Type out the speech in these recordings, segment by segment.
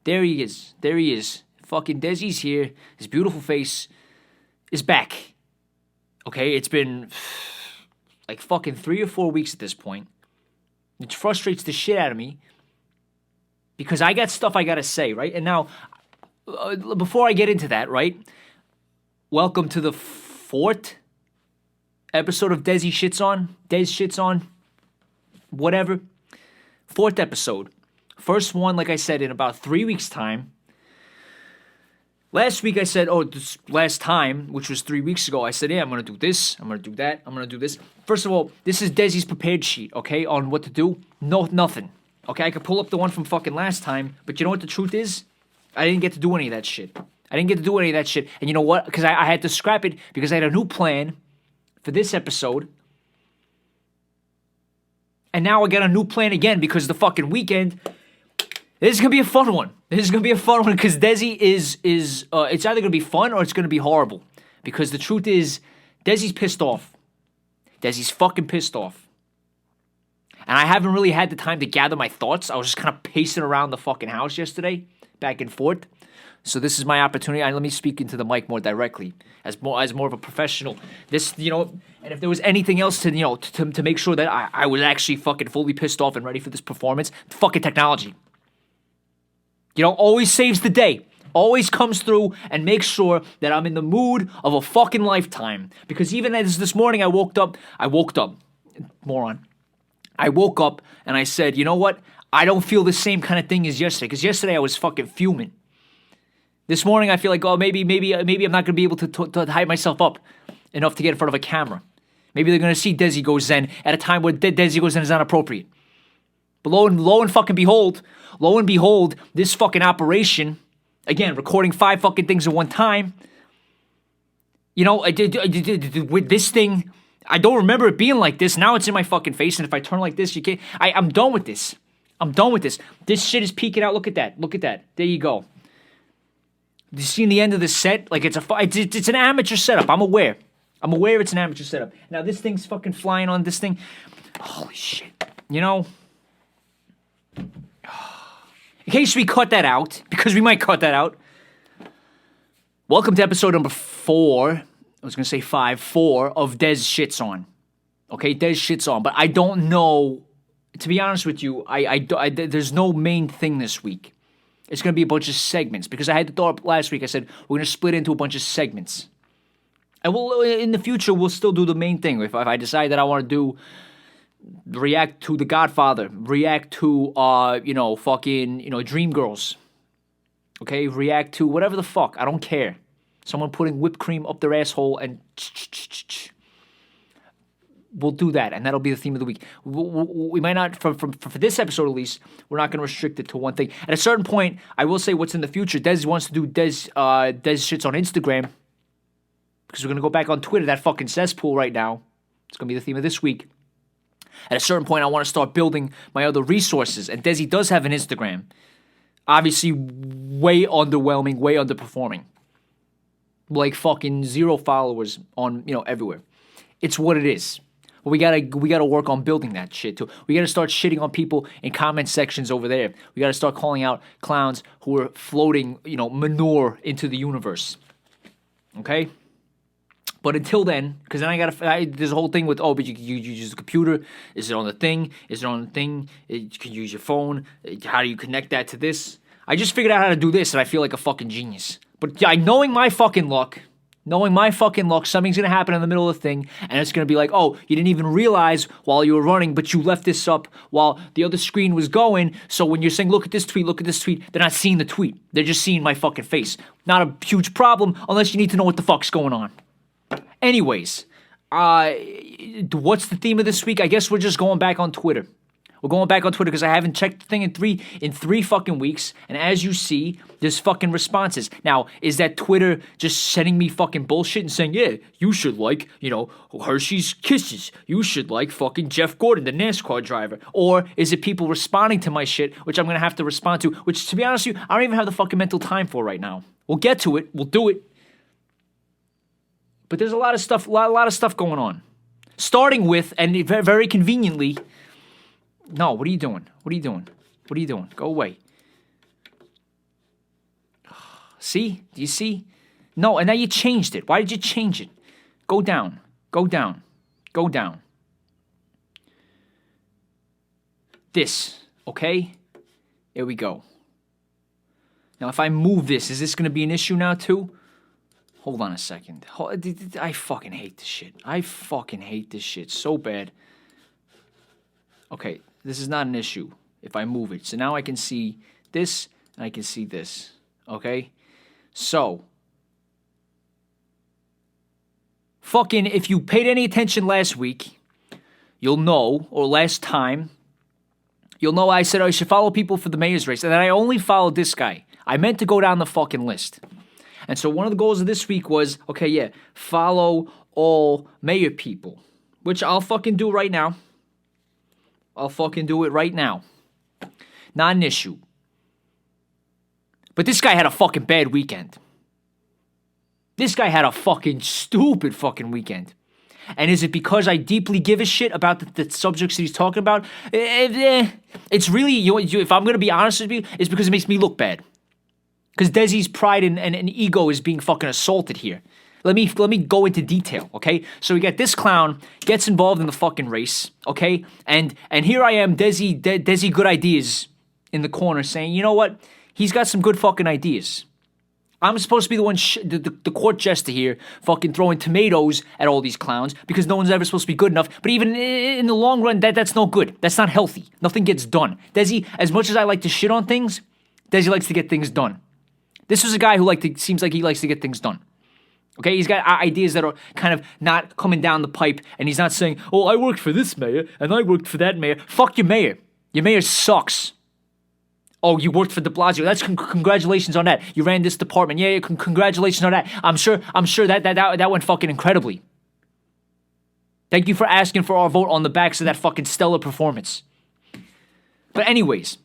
There he is. There he is. Fucking Desi's here. His beautiful face is back. Okay, it's been like fucking 3 or 4 weeks at this point. It frustrates the shit out of me because I got stuff I gotta say, right? And now, before I get into that, right? Welcome to the 4th episode of Desi Shits On. Des Shits On. Whatever. 4th episode. First one, like I said, in about 3 weeks' time. Last week I said, last time, which was 3 weeks ago, I said, yeah, I'm going to do this, I'm going to do that, I'm going to do this. First of all, this is Desi's prepared sheet, okay, on what to do. No, nothing. Okay, I could pull up the one from fucking last time, but you know what the truth is? I didn't get to do any of that shit. And you know what? Because I had to scrap it because I had a new plan for this episode. And now I got a new plan again because the fucking weekend. This is going to be a fun one. Because Desi is it's either going to be fun or it's going to be horrible. Because the truth is, Desi's pissed off. Desi's fucking pissed off. And I haven't really had the time to gather my thoughts. I was just kind of pacing around the fucking house yesterday, back and forth. So this is my opportunity. Let me speak into the mic more directly, as more of a professional. This, and if there was anything else to make sure that I was actually fucking fully pissed off and ready for this performance, fucking technology. Always saves the day. Always comes through and makes sure that I'm in the mood of a fucking lifetime. Because even as this morning I woke up, moron. I woke up and I said, you know what? I don't feel the same kind of thing as yesterday. Because yesterday I was fucking fuming. This morning I feel like, maybe I'm not going to be able to hype myself up enough to get in front of a camera. Maybe they're going to see Desi Go Zen at a time where Desi Go Zen is not appropriate. But lo and behold, this fucking operation, again, recording 5 fucking things at one time, with this thing, I don't remember it being like this. Now it's in my fucking face, and if I turn like this, you can't. I'm done with this. This shit is peeking out. Look at that. There you go. You seen the end of the set? Like it's an amateur setup. I'm aware it's an amateur setup. Now this thing's fucking flying on this thing. Holy shit. In case we cut that out, because we might cut that out. Welcome to episode number 4. I was going to say 4 of Des Shits On. Okay, Des Shits On. But I don't know, to be honest with you, I there's no main thing this week. It's going to be a bunch of segments. Because I had the thought last week, I said, we're going to split into a bunch of segments. And in the future, we'll still do the main thing. If I decide that I want to do react to The Godfather, react to Dreamgirls, okay, react to whatever the fuck, I don't care. Someone putting whipped cream up their asshole and we'll do that, and that'll be the theme of the week. We might not, for this episode at least, we're not going to restrict it to one thing. At a certain point, I will say what's in the future. Des wants to do Des Shits on Instagram, because we're going to go back on Twitter, that fucking cesspool right now. It's going to be the theme of this week. At a certain point, I want to start building my other resources. And Desi does have an Instagram. Obviously, way underwhelming, way underperforming. Like fucking 0 followers on, everywhere. It's what it is. But we gotta work on building that shit too. We gotta start shitting on people in comment sections over there. We gotta start calling out clowns who are floating, manure into the universe. Okay? But until then, because then there's a whole thing with, but you use the computer. Is it on the thing? You can use your phone. How do you connect that to this? I just figured out how to do this, and I feel like a fucking genius. But knowing my fucking luck, something's going to happen in the middle of the thing, and it's going to be like, you didn't even realize while you were running, but you left this up while the other screen was going, so when you're saying, look at this tweet, they're not seeing the tweet. They're just seeing my fucking face. Not a huge problem, unless you need to know what the fuck's going on. Anyways, what's the theme of this week? I guess we're just going back on Twitter. We're going back on Twitter because I haven't checked the thing in three fucking weeks. And as you see, there's fucking responses. Now, is that Twitter just sending me fucking bullshit and saying, yeah, you should like, Hershey's Kisses. You should like fucking Jeff Gordon, the NASCAR driver. Or is it people responding to my shit, which I'm going to have to respond to, which, to be honest with you, I don't even have the fucking mental time for right now. We'll get to it. We'll do it. But there's a lot of stuff going on. Starting with, and very conveniently, no, what are you doing? Go away. See? Do you see? No, and now you changed it. Why did you change it? Go down. Go down. Go down. This, okay? Here we go. Now, if I move this, is this going to be an issue now, too? Hold on a second. I fucking hate this shit. I fucking hate this shit so bad. Okay, this is not an issue if I move it. So now I can see this, and I can see this, okay? So, fucking, if you paid any attention last week, you'll know, or last time, you'll know I said I should follow people for the mayor's race, and then I only followed this guy. I meant to go down the fucking list. And so one of the goals of this week was, okay, yeah, follow all mayor people, which I'll fucking do right now. I'll fucking do it right now. Not an issue. But this guy had a fucking bad weekend. This guy had a fucking stupid fucking weekend. And is it because I deeply give a shit about the subjects that he's talking about? It's really, if I'm going to be honest with you, it's because it makes me look bad. Because Desi's pride and ego is being fucking assaulted here. Let me go into detail, okay? So we got this clown gets involved in the fucking race, okay? And here I am, Desi good ideas in the corner saying, you know what? He's got some good fucking ideas. I'm supposed to be the one, the court jester here, fucking throwing tomatoes at all these clowns because no one's ever supposed to be good enough. But even in the long run, that's no good. That's not healthy. Nothing gets done. Desi, as much as I like to shit on things, Desi likes to get things done. This was a guy who seems like he likes to get things done. Okay, he's got ideas that are kind of not coming down the pipe, and he's not saying, oh, I worked for this mayor, and I worked for that mayor. Fuck your mayor. Your mayor sucks. Oh, you worked for de Blasio. That's congratulations on that. You ran this department. Yeah, congratulations on that. I'm sure that went fucking incredibly. Thank you for asking for our vote on the backs of that fucking stellar performance. But anyways,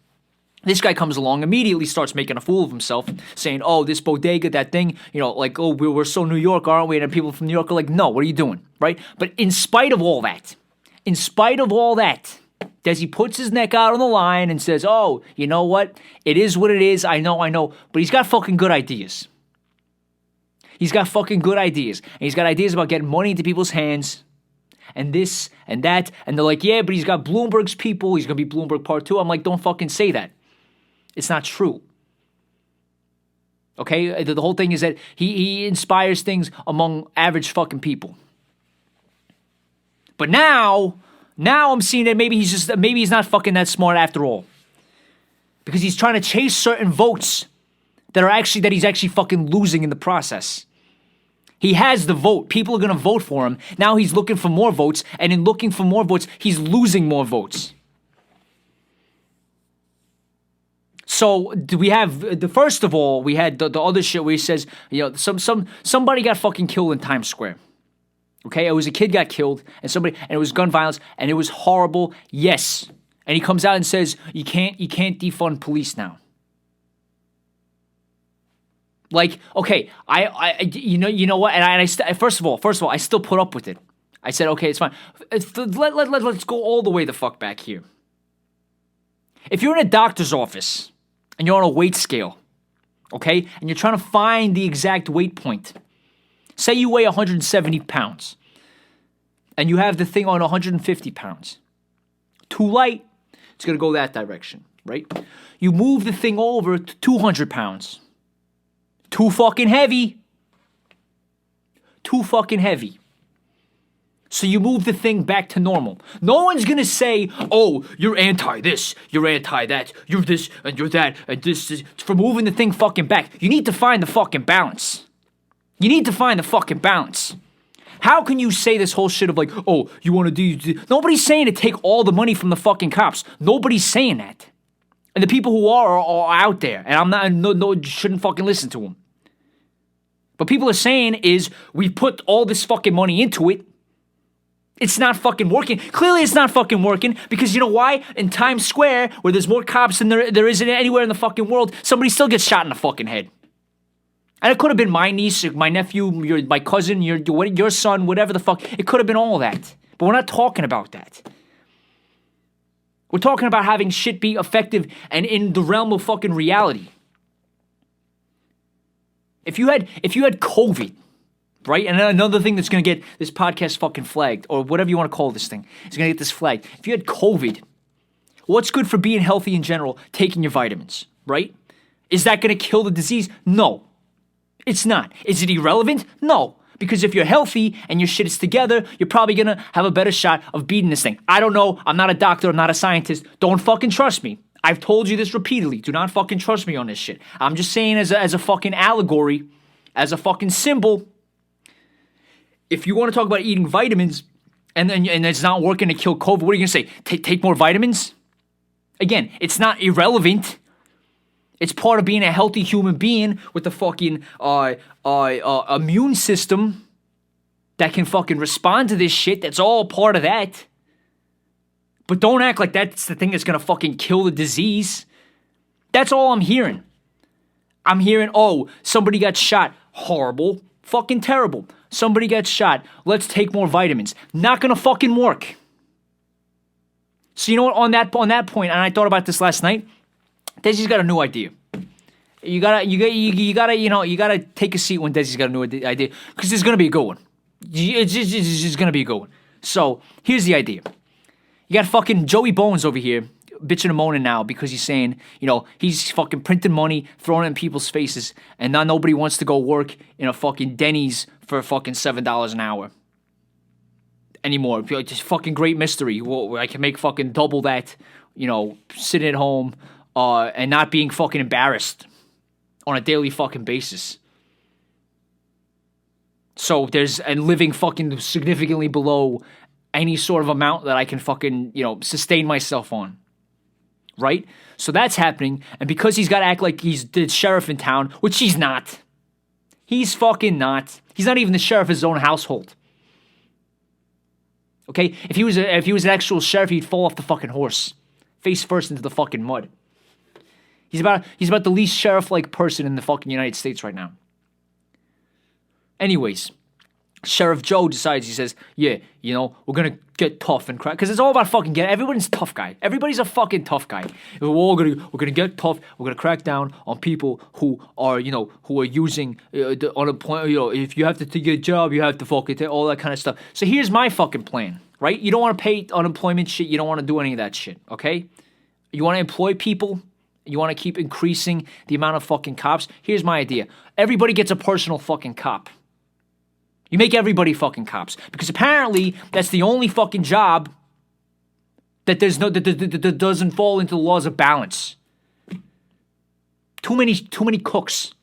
this guy comes along, immediately starts making a fool of himself, saying, oh, this bodega, that thing, like, oh, we're so New York, aren't we? And people from New York are like, no, what are you doing, right? But in spite of all that, Desi puts his neck out on the line and says, oh, you know what? It is what it is. I know. But he's got fucking good ideas. He's got fucking good ideas. And he's got ideas about getting money into people's hands and this and that. And they're like, yeah, but he's got Bloomberg's people. He's going to be Bloomberg Part 2. I'm like, don't fucking say that. It's not true. Okay? The whole thing is that he inspires things among average fucking people. But now I'm seeing that maybe he's not fucking that smart after all. Because he's trying to chase certain votes that he's actually fucking losing in the process. He has the vote. People are going to vote for him. Now he's looking for more votes, and in looking for more votes, he's losing more votes. So we have first of all, we had the other shit where he says, somebody got fucking killed in Times Square. Okay, it was a kid got killed, and it was gun violence, and it was horrible. Yes, and he comes out and says, you can't defund police now. Like, okay, you know what? And first of all, I still put up with it. I said, okay, it's fine. Let's go all the way the fuck back here. If you're in a doctor's office and you're on a weight scale, okay, and you're trying to find the exact weight point, say you weigh 170 pounds and you have the thing on 150 pounds. Too light, it's going to go that direction, right? You move the thing over to 200 pounds. Too fucking heavy. So you move the thing back to normal. No one's gonna say, oh, you're anti this, you're anti that, you're this, and you're that, and this, for moving the thing fucking back. You need to find the fucking balance. How can you say this whole shit of like, oh, you wanna do... Nobody's saying to take all the money from the fucking cops. Nobody's saying that. And the people who are out there, and I'm not, no, shouldn't fucking listen to them. What people are saying is, we put all this fucking money into it. It's not fucking working. Clearly it's not fucking working because you know why? In Times Square, where there's more cops than there isn't anywhere in the fucking world, somebody still gets shot in the fucking head. And it could have been my niece, my nephew, my cousin, your son, whatever the fuck. It could have been all that. But we're not talking about that. We're talking about having shit be effective and in the realm of fucking reality. If you had COVID, right? And another thing that's going to get this podcast fucking flagged, or whatever you want to call this thing, is going to get this flagged. If you had COVID, what's good for being healthy in general? Taking your vitamins, right? Is that going to kill the disease? No, it's not. Is it irrelevant? No. Because if you're healthy and your shit is together, you're probably going to have a better shot of beating this thing. I don't know. I'm not a doctor. I'm not a scientist. Don't fucking trust me. I've told you this repeatedly. Do not fucking trust me on this shit. I'm just saying as a fucking allegory, as a fucking symbol, if you want to talk about eating vitamins and it's not working to kill COVID, what are you going to say? Take more vitamins? Again, it's not irrelevant. It's part of being a healthy human being with a fucking immune system that can fucking respond to this shit. That's all part of that. But don't act like that's the thing that's gonna fucking kill the disease. That's all I'm hearing. I'm hearing, oh, somebody got shot. Horrible. Fucking terrible. Somebody got shot. Let's take more vitamins. Not gonna fucking work. So you know what? On that point, and I thought about this last night. Desi's got a new idea. You gotta take a seat when Desi's got a new idea, because there's gonna be a good one. It's just gonna be a good one. So here's the idea. You got fucking Joey Bones over here bitching and moaning now because he's saying, he's fucking printing money, throwing it in people's faces, and now nobody wants to go work in a fucking Denny's for fucking $7 an hour anymore. Just fucking great mystery. Well, I can make fucking double that, sitting at home and not being fucking embarrassed on a daily fucking basis. So and living fucking significantly below any sort of amount that I can fucking, sustain myself on. Right? So that's happening. And because he's got to act like he's the sheriff in town, which he's not. He's fucking not. He's not even the sheriff of his own household. Okay? If he was an actual sheriff, he'd fall off the fucking horse. Face first into the fucking mud. He's about the least sheriff-like person in the fucking United States right now. Anyways, Sheriff Joe decides, he says, yeah, we're going to get tough and crack. Because it's all about fucking everybody's a tough guy. Everybody's a fucking tough guy. We're going to get tough. We're going to crack down on people who are using the unemployment. If you have to get a job, you have to fucking take all that kind of stuff. So here's my fucking plan, right? You don't want to pay unemployment shit. You don't want to do any of that shit, okay? You want to employ people. You want to keep increasing the amount of fucking cops. Here's my idea. Everybody gets a personal fucking cop. You make everybody fucking cops. Because apparently, that's the only fucking job that that doesn't fall into the laws of balance. Too many cooks.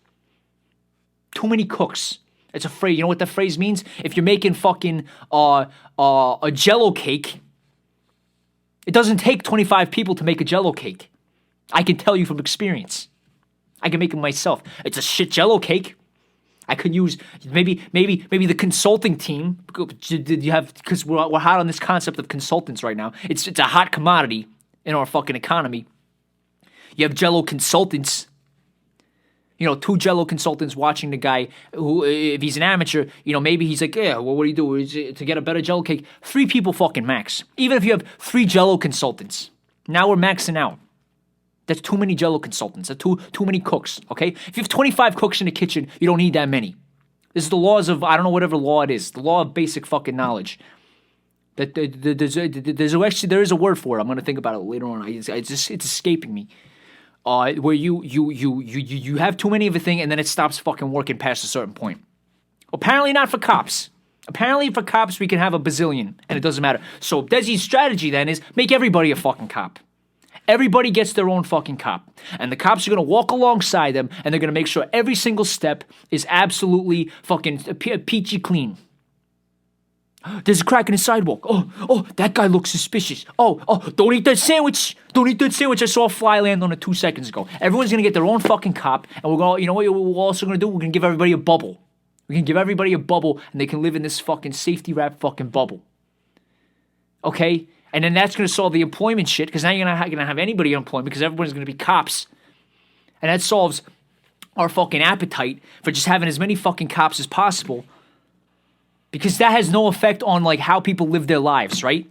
Too many cooks. It's a phrase. You know what that phrase means? If you're making fucking a Jell-O cake, it doesn't take 25 people to make a Jell-O cake. I can tell you from experience. I can make it myself. It's a shit Jell-O cake. I could use maybe the consulting team. Because we're hot on this concept of consultants right now. It's a hot commodity in our fucking economy. You have Jell-O consultants. 2 Jell-O consultants watching the guy who, if he's an amateur, maybe he's like, yeah, well, what do you do? Is it to get a better Jell-O cake? 3 people fucking max. Even if you have 3 Jell-O consultants, now we're maxing out. That's too many Jell-O consultants. That's too many cooks, okay? If you have 25 cooks in the kitchen, you don't need that many. This is the laws of, I don't know, whatever law it is. The law of basic fucking knowledge. That there is a word for it. I'm going to think about it later on. It's escaping me. Where you have too many of a thing and then it stops fucking working past a certain point. Apparently not for cops. Apparently for cops we can have a bazillion and it doesn't matter. So Desi's strategy then is make everybody a fucking cop. Everybody gets their own fucking cop. And the cops are going to walk alongside them and they're going to make sure every single step is absolutely fucking peachy clean. There's a crack in the sidewalk. Oh, that guy looks suspicious. Oh, don't eat that sandwich. Don't eat that sandwich. I saw a fly land on it 2 seconds ago. Everyone's going to get their own fucking cop. And we're going to, what we're also going to do? We're going to give everybody a bubble. We can give everybody a bubble and they can live in this fucking safety wrap fucking bubble. Okay? And then that's going to solve the employment shit because now you're not going to have anybody unemployed because everyone's going to be cops. And that solves our fucking appetite for just having as many fucking cops as possible because that has no effect on like how people live their lives, right?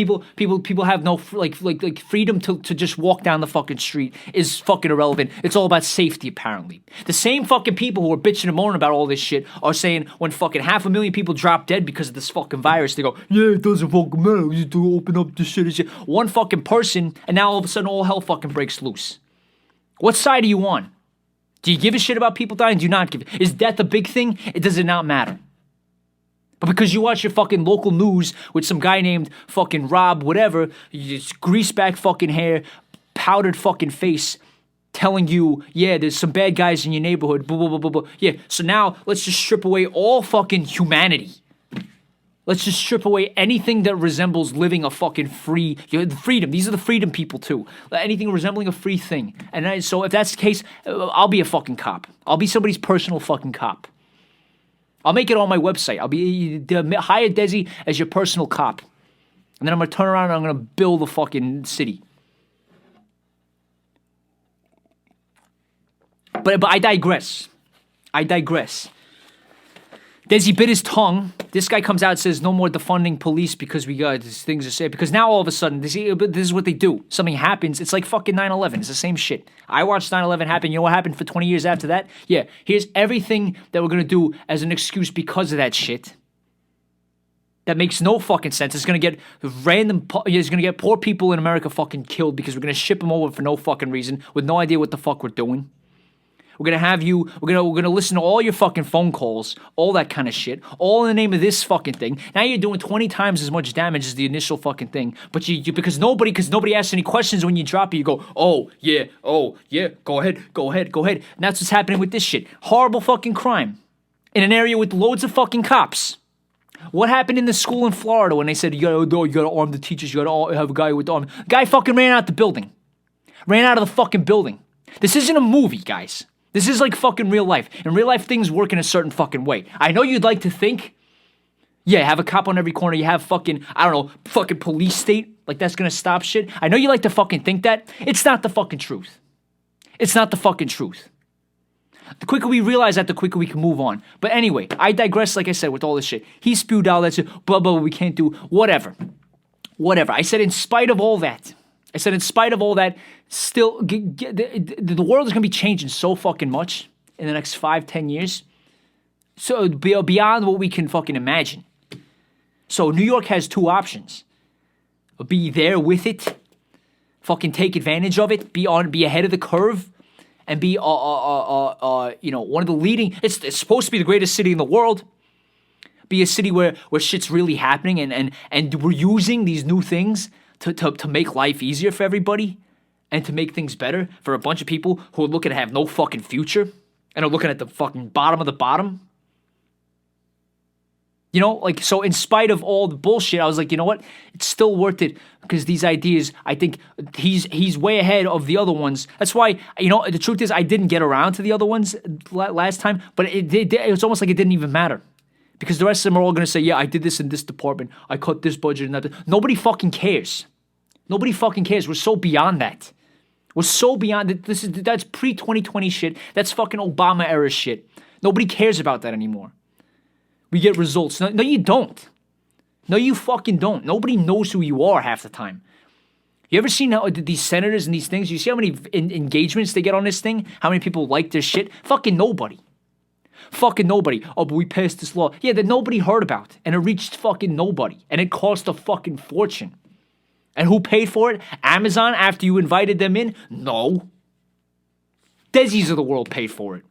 People have no like freedom to just walk down the fucking street is fucking irrelevant. It's all about safety, apparently. The same fucking people who are bitching and moaning about all this shit are saying when fucking 500,000 people drop dead because of this fucking virus, they go, yeah, it doesn't fucking matter. You need to open up this shit and shit. One fucking person, and now all of a sudden all hell fucking breaks loose. What side are you on? Do you give a shit about people dying? Do you not give it? Is death a big thing? It does not matter. But because you watch your fucking local news with some guy named fucking Rob, whatever, you just grease back fucking hair, powdered fucking face, telling you, yeah, there's some bad guys in your neighborhood, blah, blah, blah, blah, blah. Yeah, so now let's just strip away all fucking humanity. Let's just strip away anything that resembles living a fucking free, freedom. These are the freedom people too. Anything resembling a free thing. And so if that's the case, I'll be a fucking cop. I'll be somebody's personal fucking cop. I'll make it on my website. I'll be hire Desi as your personal cop. And then I'm going to turn around and I'm going to build the fucking city. But I digress. Desi bit his tongue. This guy comes out and says, no more defunding police because we got these things to say. Because now all of a sudden, this is what they do. Something happens. It's like fucking 9/11. It's the same shit. I watched 9/11 happen. You know what happened for 20 years after that? Yeah, here's everything that we're going to do as an excuse because of that shit. That makes no fucking sense. It's going to get it's going to get poor people in America fucking killed because we're going to ship them over for no fucking reason with no idea what the fuck we're doing. We're gonna listen to all your fucking phone calls, all that kind of shit, all in the name of this fucking thing. Now you're doing 20 times as much damage as the initial fucking thing. But because nobody asks any questions when you drop it, you go, oh yeah, go ahead. And that's what's happening with this shit. Horrible fucking crime. In an area with loads of fucking cops. What happened in the school in Florida when they said you gotta arm the teachers, you gotta have a guy with the arm? The guy fucking ran out the building. Ran out of the fucking building. This isn't a movie, guys. This is like fucking real life. In real life, things work in a certain fucking way. I know you'd like to think, yeah, have a cop on every corner. You have fucking, I don't know, fucking police state. Like that's gonna stop shit. I know you like to fucking think that. It's not the fucking truth. It's not the fucking truth. The quicker we realize that, the quicker we can move on. But anyway, I digress, like I said, with all this shit. He spewed out that shit, blah, blah, we can't do, whatever. I said in spite of all that, still, the world is going to be changing so fucking much in the next 5-10 years. So beyond what we can fucking imagine. So New York has two options. Be there with it, fucking take advantage of it, be ahead of the curve, and be one of the leading. It's supposed to be the greatest city in the world. Be a city where shit's really happening and we're using these new things to make life easier for everybody and to make things better for a bunch of people who are looking to have no fucking future and are looking at the fucking bottom of the bottom. You know, like, so in spite of all the bullshit, I was like, you know what? It's still worth it because these ideas, I think he's way ahead of the other ones. That's why, you know, the truth is I didn't get around to the other ones last time, but it was almost like it didn't even matter. Because the rest of them are all going to say, yeah, I did this in this department. I cut this budget and that. Nobody fucking cares. Nobody fucking cares. We're so beyond that. We're so beyond it. That's pre-2020 shit. That's fucking Obama era shit. Nobody cares about that anymore. We get results. No, you don't. No, you fucking don't. Nobody knows who you are half the time. You ever seen how these senators and these things? You see how many engagements they get on this thing? How many people like their shit? Fucking nobody. Fucking nobody. Oh, but we passed this law. Yeah, that nobody heard about. And it reached fucking nobody. And it cost a fucking fortune. And who paid for it? Amazon after you invited them in? No. Desi's of the world paid for it.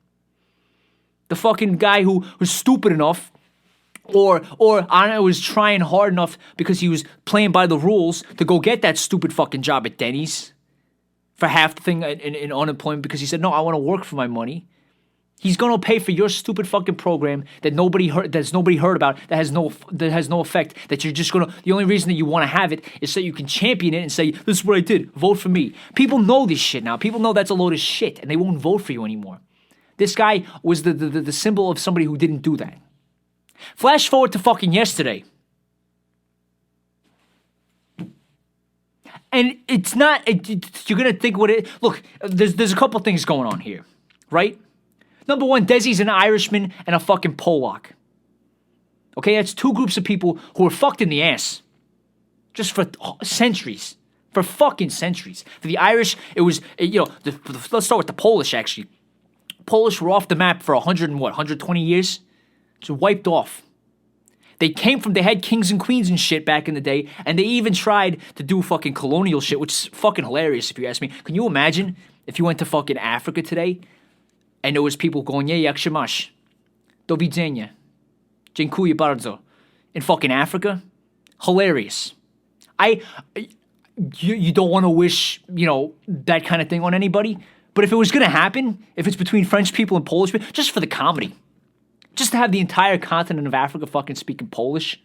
The fucking guy who was stupid enough or was trying hard enough because he was playing by the rules to go get that stupid fucking job at Denny's for half the thing in unemployment because he said, no, I want to work for my money. He's gonna pay for your stupid fucking program that nobody heard about, that has no effect. That you're just gonna. The only reason that you want to have it is so you can champion it and say, "This is what I did. Vote for me." People know this shit now. People know that's a load of shit, and they won't vote for you anymore. This guy was the symbol of somebody who didn't do that. Flash forward to fucking yesterday, and it's not. You're gonna think what it. Look, there's a couple things going on here, right? Number one, Desi's an Irishman and a fucking Polak. Okay, that's two groups of people who are fucked in the ass. just for centuries. For fucking centuries. For the Irish, it was, let's start with the Polish, actually. Polish were off the map for 120 years? Just wiped off. They had kings and queens and shit back in the day, and they even tried to do fucking colonial shit, which is fucking hilarious if you ask me. Can you imagine if you went to fucking Africa today, and there was people going, yeah, jak się masz? Do widzenia. Dziękuję bardzo. In fucking Africa? Hilarious. You don't want to wish, that kind of thing on anybody, but if it was going to happen, if it's between French people and Polish people, just for the comedy, just to have the entire continent of Africa fucking speaking Polish,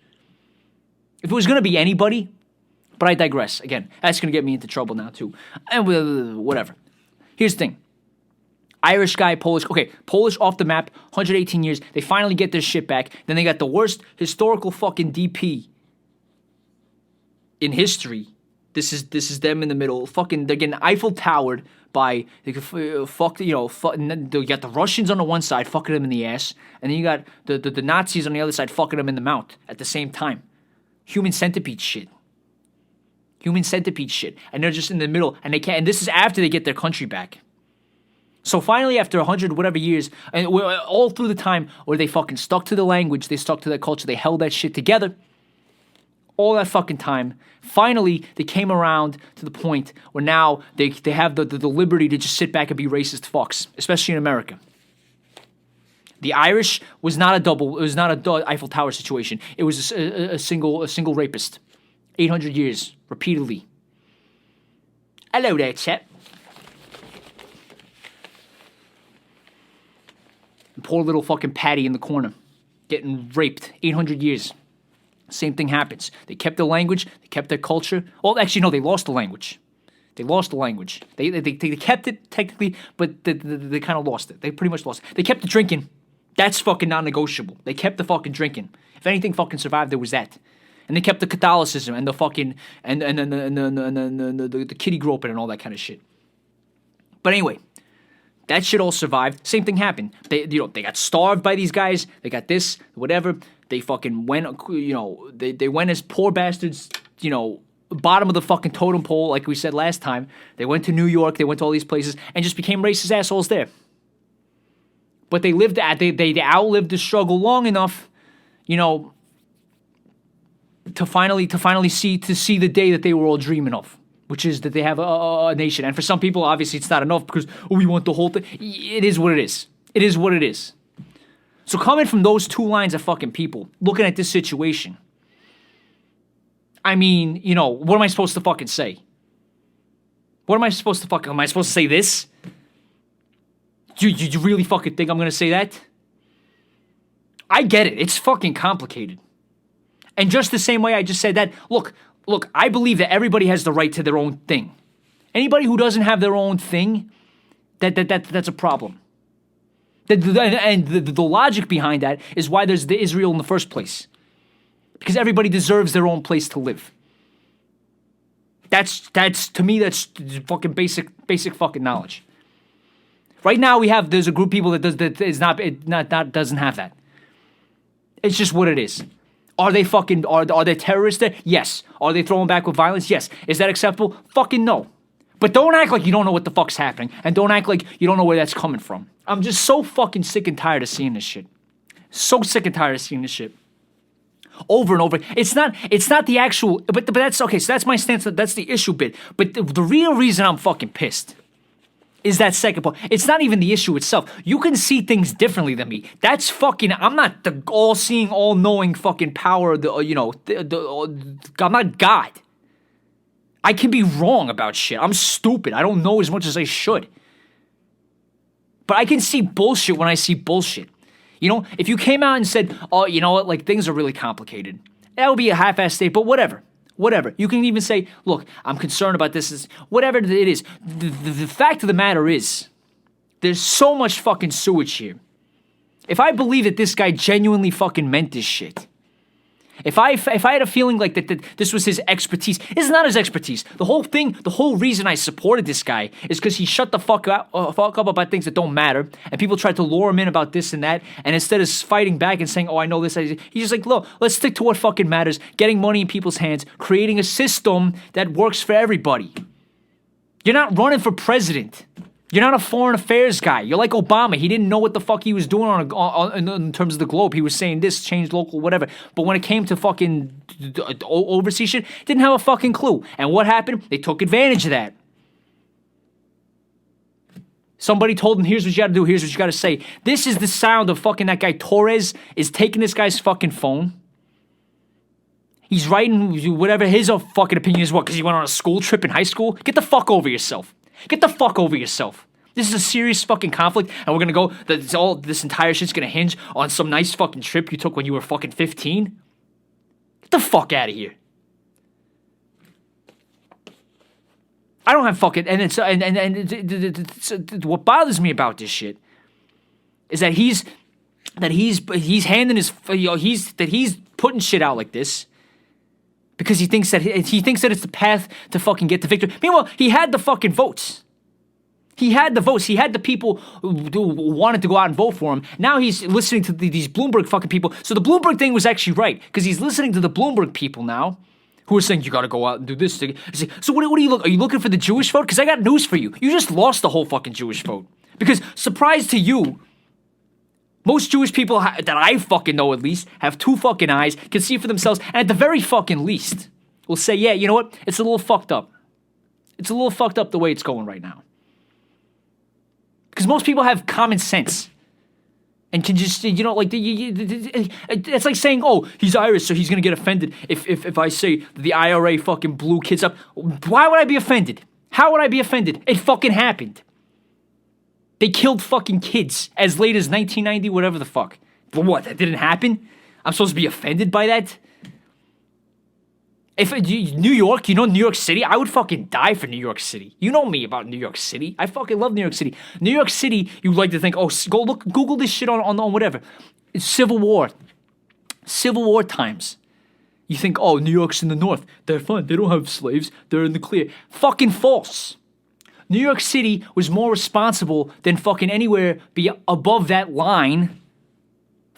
if it was going to be anybody, but I digress. Again, that's going to get me into trouble now too, and whatever. Here's the thing. Irish guy, Polish off the map, 118 years, they finally get their shit back, then they got the worst historical fucking DP in history. This is them in the middle. Fucking, they're getting Eiffel Towered by, you got the Russians on the one side fucking them in the ass, and then you got the Nazis on the other side fucking them in the mouth at the same time. Human centipede shit. And they're just in the middle, and they can't, and this is after they get their country back. So finally, after 100 whatever years, and all through the time where they fucking stuck to the language, they stuck to their culture, they held that shit together, all that fucking time, finally, they came around to the point where now they have the liberty to just sit back and be racist fucks, especially in America. The Irish was not a Eiffel Tower situation. It was a single rapist. 800 years, repeatedly. Hello there, chap. And poor little fucking Patty in the corner, getting raped. 800 years. Same thing happens. They kept their language. They kept their culture. Well, actually, no, they lost the language. They kept it, technically, but they kind of lost it. They pretty much lost it. They kept the drinking. That's fucking non-negotiable. They kept the fucking drinking. If anything fucking survived, there was that. And they kept the Catholicism and the fucking, and the kitty groping and all that kind of shit. But anyway, that shit all survived. Same thing happened. They got starved by these guys. They got this, whatever. They fucking went, they went as poor bastards, bottom of the fucking totem pole, like we said last time. They went to New York, they went to all these places, and just became racist assholes there. But they outlived the struggle long enough, to finally see the day that they were all dreaming of, which is that they have a nation. And for some people, obviously, it's not enough because we want the whole thing. It is what it is. It is what it is. So coming from those two lines of fucking people, looking at this situation, I mean, what am I supposed to fucking say? Am I supposed to say this? Do you really fucking think I'm gonna say that? I get it. It's fucking complicated. And just the same way I just said that, look, I believe that everybody has the right to their own thing. Anybody who doesn't have their own thing, that's a problem. And the logic behind that is why there's the Israel in the first place. Because everybody deserves their own place to live. That's to me, that's fucking basic fucking knowledge. Right now there's a group of people that doesn't have that. It's just what it is. Are they terrorists there? Yes. Are they throwing back with violence? Yes. Is that acceptable? Fucking no. But don't act like you don't know what the fuck's happening, and don't act like you don't know where that's coming from. I'm just so fucking sick and tired of seeing this shit. So sick and tired of seeing this shit. Over and over. It's not the actual, but that's okay, so that's my stance, that's the issue bit. But the real reason I'm fucking pissed is that second part. It's not even the issue itself. You can see things differently than me. That's fucking, I'm not the all-seeing, all-knowing fucking power, I'm not God. I can be wrong about shit. I'm stupid. I don't know as much as I should. But I can see bullshit when I see bullshit. If you came out and said, oh, you know what, like, things are really complicated, that would be a half-assed state, but whatever. You can even say, look, I'm concerned about this, whatever it is. The fact of the matter is, there's so much fucking sewage here. If I believe that this guy genuinely fucking meant this shit, If I had a feeling like that this was his expertise, it's not his expertise. The whole reason I supported this guy is because he shut the fuck up about things that don't matter, and people tried to lure him in about this and that, and instead of fighting back and saying, oh, I know this, he's just like, look, let's stick to what fucking matters, getting money in people's hands, creating a system that works for everybody. You're not running for president. You're not a foreign affairs guy. You're like Obama. He didn't know what the fuck he was doing in terms of the globe. He was saying this, change local, whatever. But when it came to fucking overseas shit, didn't have a fucking clue. And what happened? They took advantage of that. Somebody told him, here's what you gotta do, here's what you gotta say. This is the sound of fucking that guy Torres is taking this guy's fucking phone. He's writing whatever his fucking opinion is, what, because he went on a school trip in high school? Get the fuck over yourself. Get the fuck over yourself. This is a serious fucking conflict, and we're gonna go, this entire shit's gonna hinge on some nice fucking trip you took when you were fucking 15? Get the fuck out of here. I don't have fucking, what bothers me about this shit is that he's handing his, he's putting shit out like this because he thinks that it's the path to fucking get to victory. Meanwhile, he had the fucking votes. He had the votes. He had the people who wanted to go out and vote for him. Now he's listening to these Bloomberg fucking people. So the Bloomberg thing was actually right, because he's listening to the Bloomberg people now who are saying, you gotta go out and do this. So what are you looking? Are you looking for the Jewish vote? Because I got news for you. You just lost the whole fucking Jewish vote. Because, surprise to you, most Jewish people that I fucking know, at least, have two fucking eyes, can see for themselves, and at the very fucking least, will say, yeah, you know what? It's a little fucked up. It's a little fucked up the way it's going right now. Because most people have common sense. And can just, you know, like, it's like saying, oh, he's Irish, so he's going to get offended if I say the IRA fucking blew kids up. Why would I be offended? How would I be offended? It fucking happened. They killed fucking kids as late as 1990, whatever the fuck. But what, that didn't happen? I'm supposed to be offended by that? If New York, you know New York City, I would fucking die for New York City. You know me about New York City. I fucking love New York City. New York City, you like to think, oh, go look, Google this shit on whatever. It's Civil War times. You think, oh, New York's in the north. They're fine. They don't have slaves. They're in the clear. Fucking false. New York City was more responsible than fucking anywhere above that line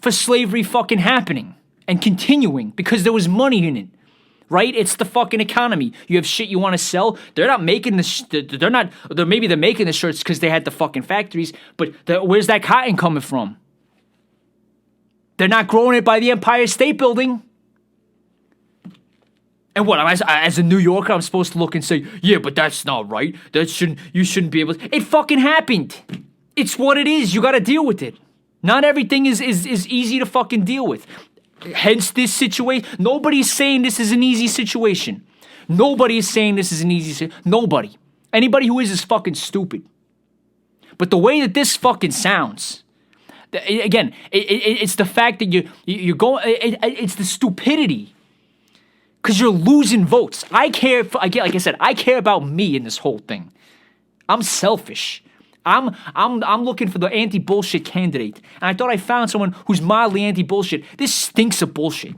for slavery fucking happening and continuing because there was money in it, right? It's the fucking economy. You have shit you want to sell. They're not making maybe they're making the shirts because they had the fucking factories, but where's that cotton coming from? They're not growing it by the Empire State Building. And what, as a New Yorker, I'm supposed to look and say, yeah, but that's not right. You shouldn't be able to. It fucking happened. It's what it is. You gotta deal with it. Not everything is easy to fucking deal with. Hence this situation. Nobody's saying this is an easy situation. Nobody is saying this is an easy situation. Nobody. Anybody who is fucking stupid. But the way that this fucking sounds, again, it's the fact that you're going, it's the stupidity. Because you're losing votes. Like I said, I care about me in this whole thing. I'm selfish. I'm looking for the anti-bullshit candidate. And I thought I found someone who's mildly anti-bullshit. This stinks of bullshit.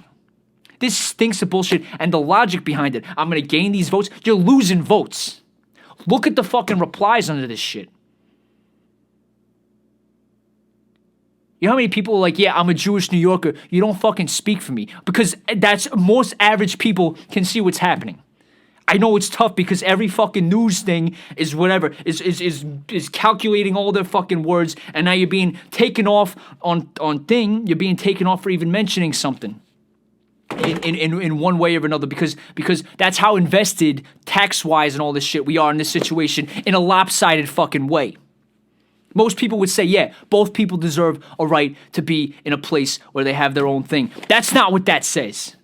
This stinks of bullshit and the logic behind it. I'm going to gain these votes. You're losing votes. Look at the fucking replies under this shit. You know how many people are like, yeah, I'm a Jewish New Yorker. You don't fucking speak for me. Because that's, most average people can see what's happening. I know it's tough because every fucking news thing is whatever, is calculating all their fucking words, and now you're being taken off on thing, you're being taken off for even mentioning something. In one way or another, because that's how invested tax-wise and all this shit we are in this situation in a lopsided fucking way. Most people would say, yeah, both people deserve a right to be in a place where they have their own thing. That's not what that says.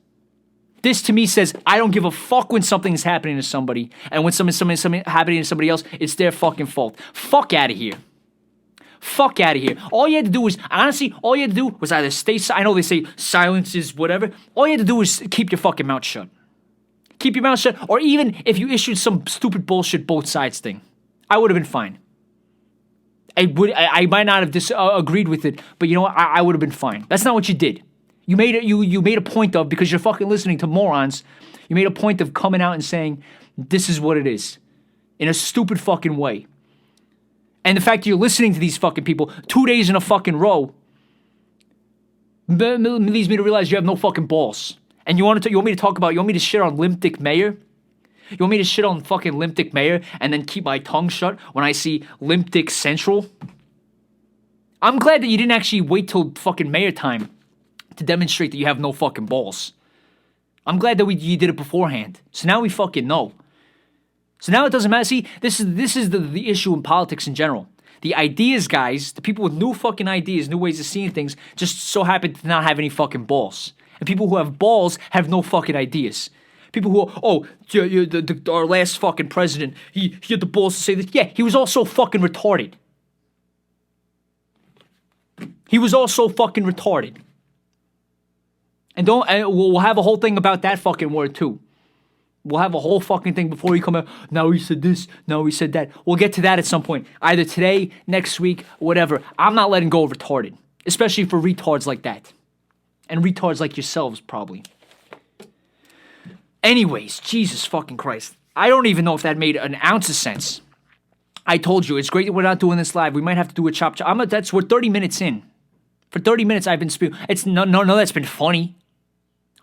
This to me says, I don't give a fuck when something's happening to somebody, and when something's happening to somebody else, it's their fucking fault. Fuck out of here. Fuck out of here. All you had to do was, honestly, all you had to do was either stay silent. I know they say silence is whatever. All you had to do was keep your fucking mouth shut. Keep your mouth shut, or even if you issued some stupid bullshit both sides thing, I would have been fine. I might not have agreed with it, but you know what? I would have been fine. That's not what you did. You made it. You made a point of, because you're fucking listening to morons. You made a point of coming out and saying this is what it is, in a stupid fucking way. And the fact that you're listening to these fucking people 2 days in a fucking row leads me to realize you have no fucking balls. And you want me to shit on Limp Dick Mayor? You want me to shit on fucking Limp Dick Mayor and then keep my tongue shut when I see Limp Dick Central? I'm glad that you didn't actually wait till fucking mayor time to demonstrate that you have no fucking balls. I'm glad that you did it beforehand. So now we fucking know. So now it doesn't matter. See, this is the issue in politics in general. The ideas guys, the people with new fucking ideas, new ways of seeing things, just so happen to not have any fucking balls. And people who have balls have no fucking ideas. People who, our last fucking president, he had the balls to say this. Yeah, he was also fucking retarded. He was also fucking retarded. And we'll have a whole thing about that fucking word too. We'll have a whole fucking thing before you come out. Now he said this, now he said that. We'll get to that at some point. Either today, next week, whatever. I'm not letting go of retarded. Especially for retards like that. And retards like yourselves, probably. Anyways, Jesus fucking Christ. I don't even know if that made an ounce of sense. I told you, it's great that we're not doing this live. We might have to do a chop. We're 30 minutes in. For 30 minutes, I've been spewing. It's no, that's been funny.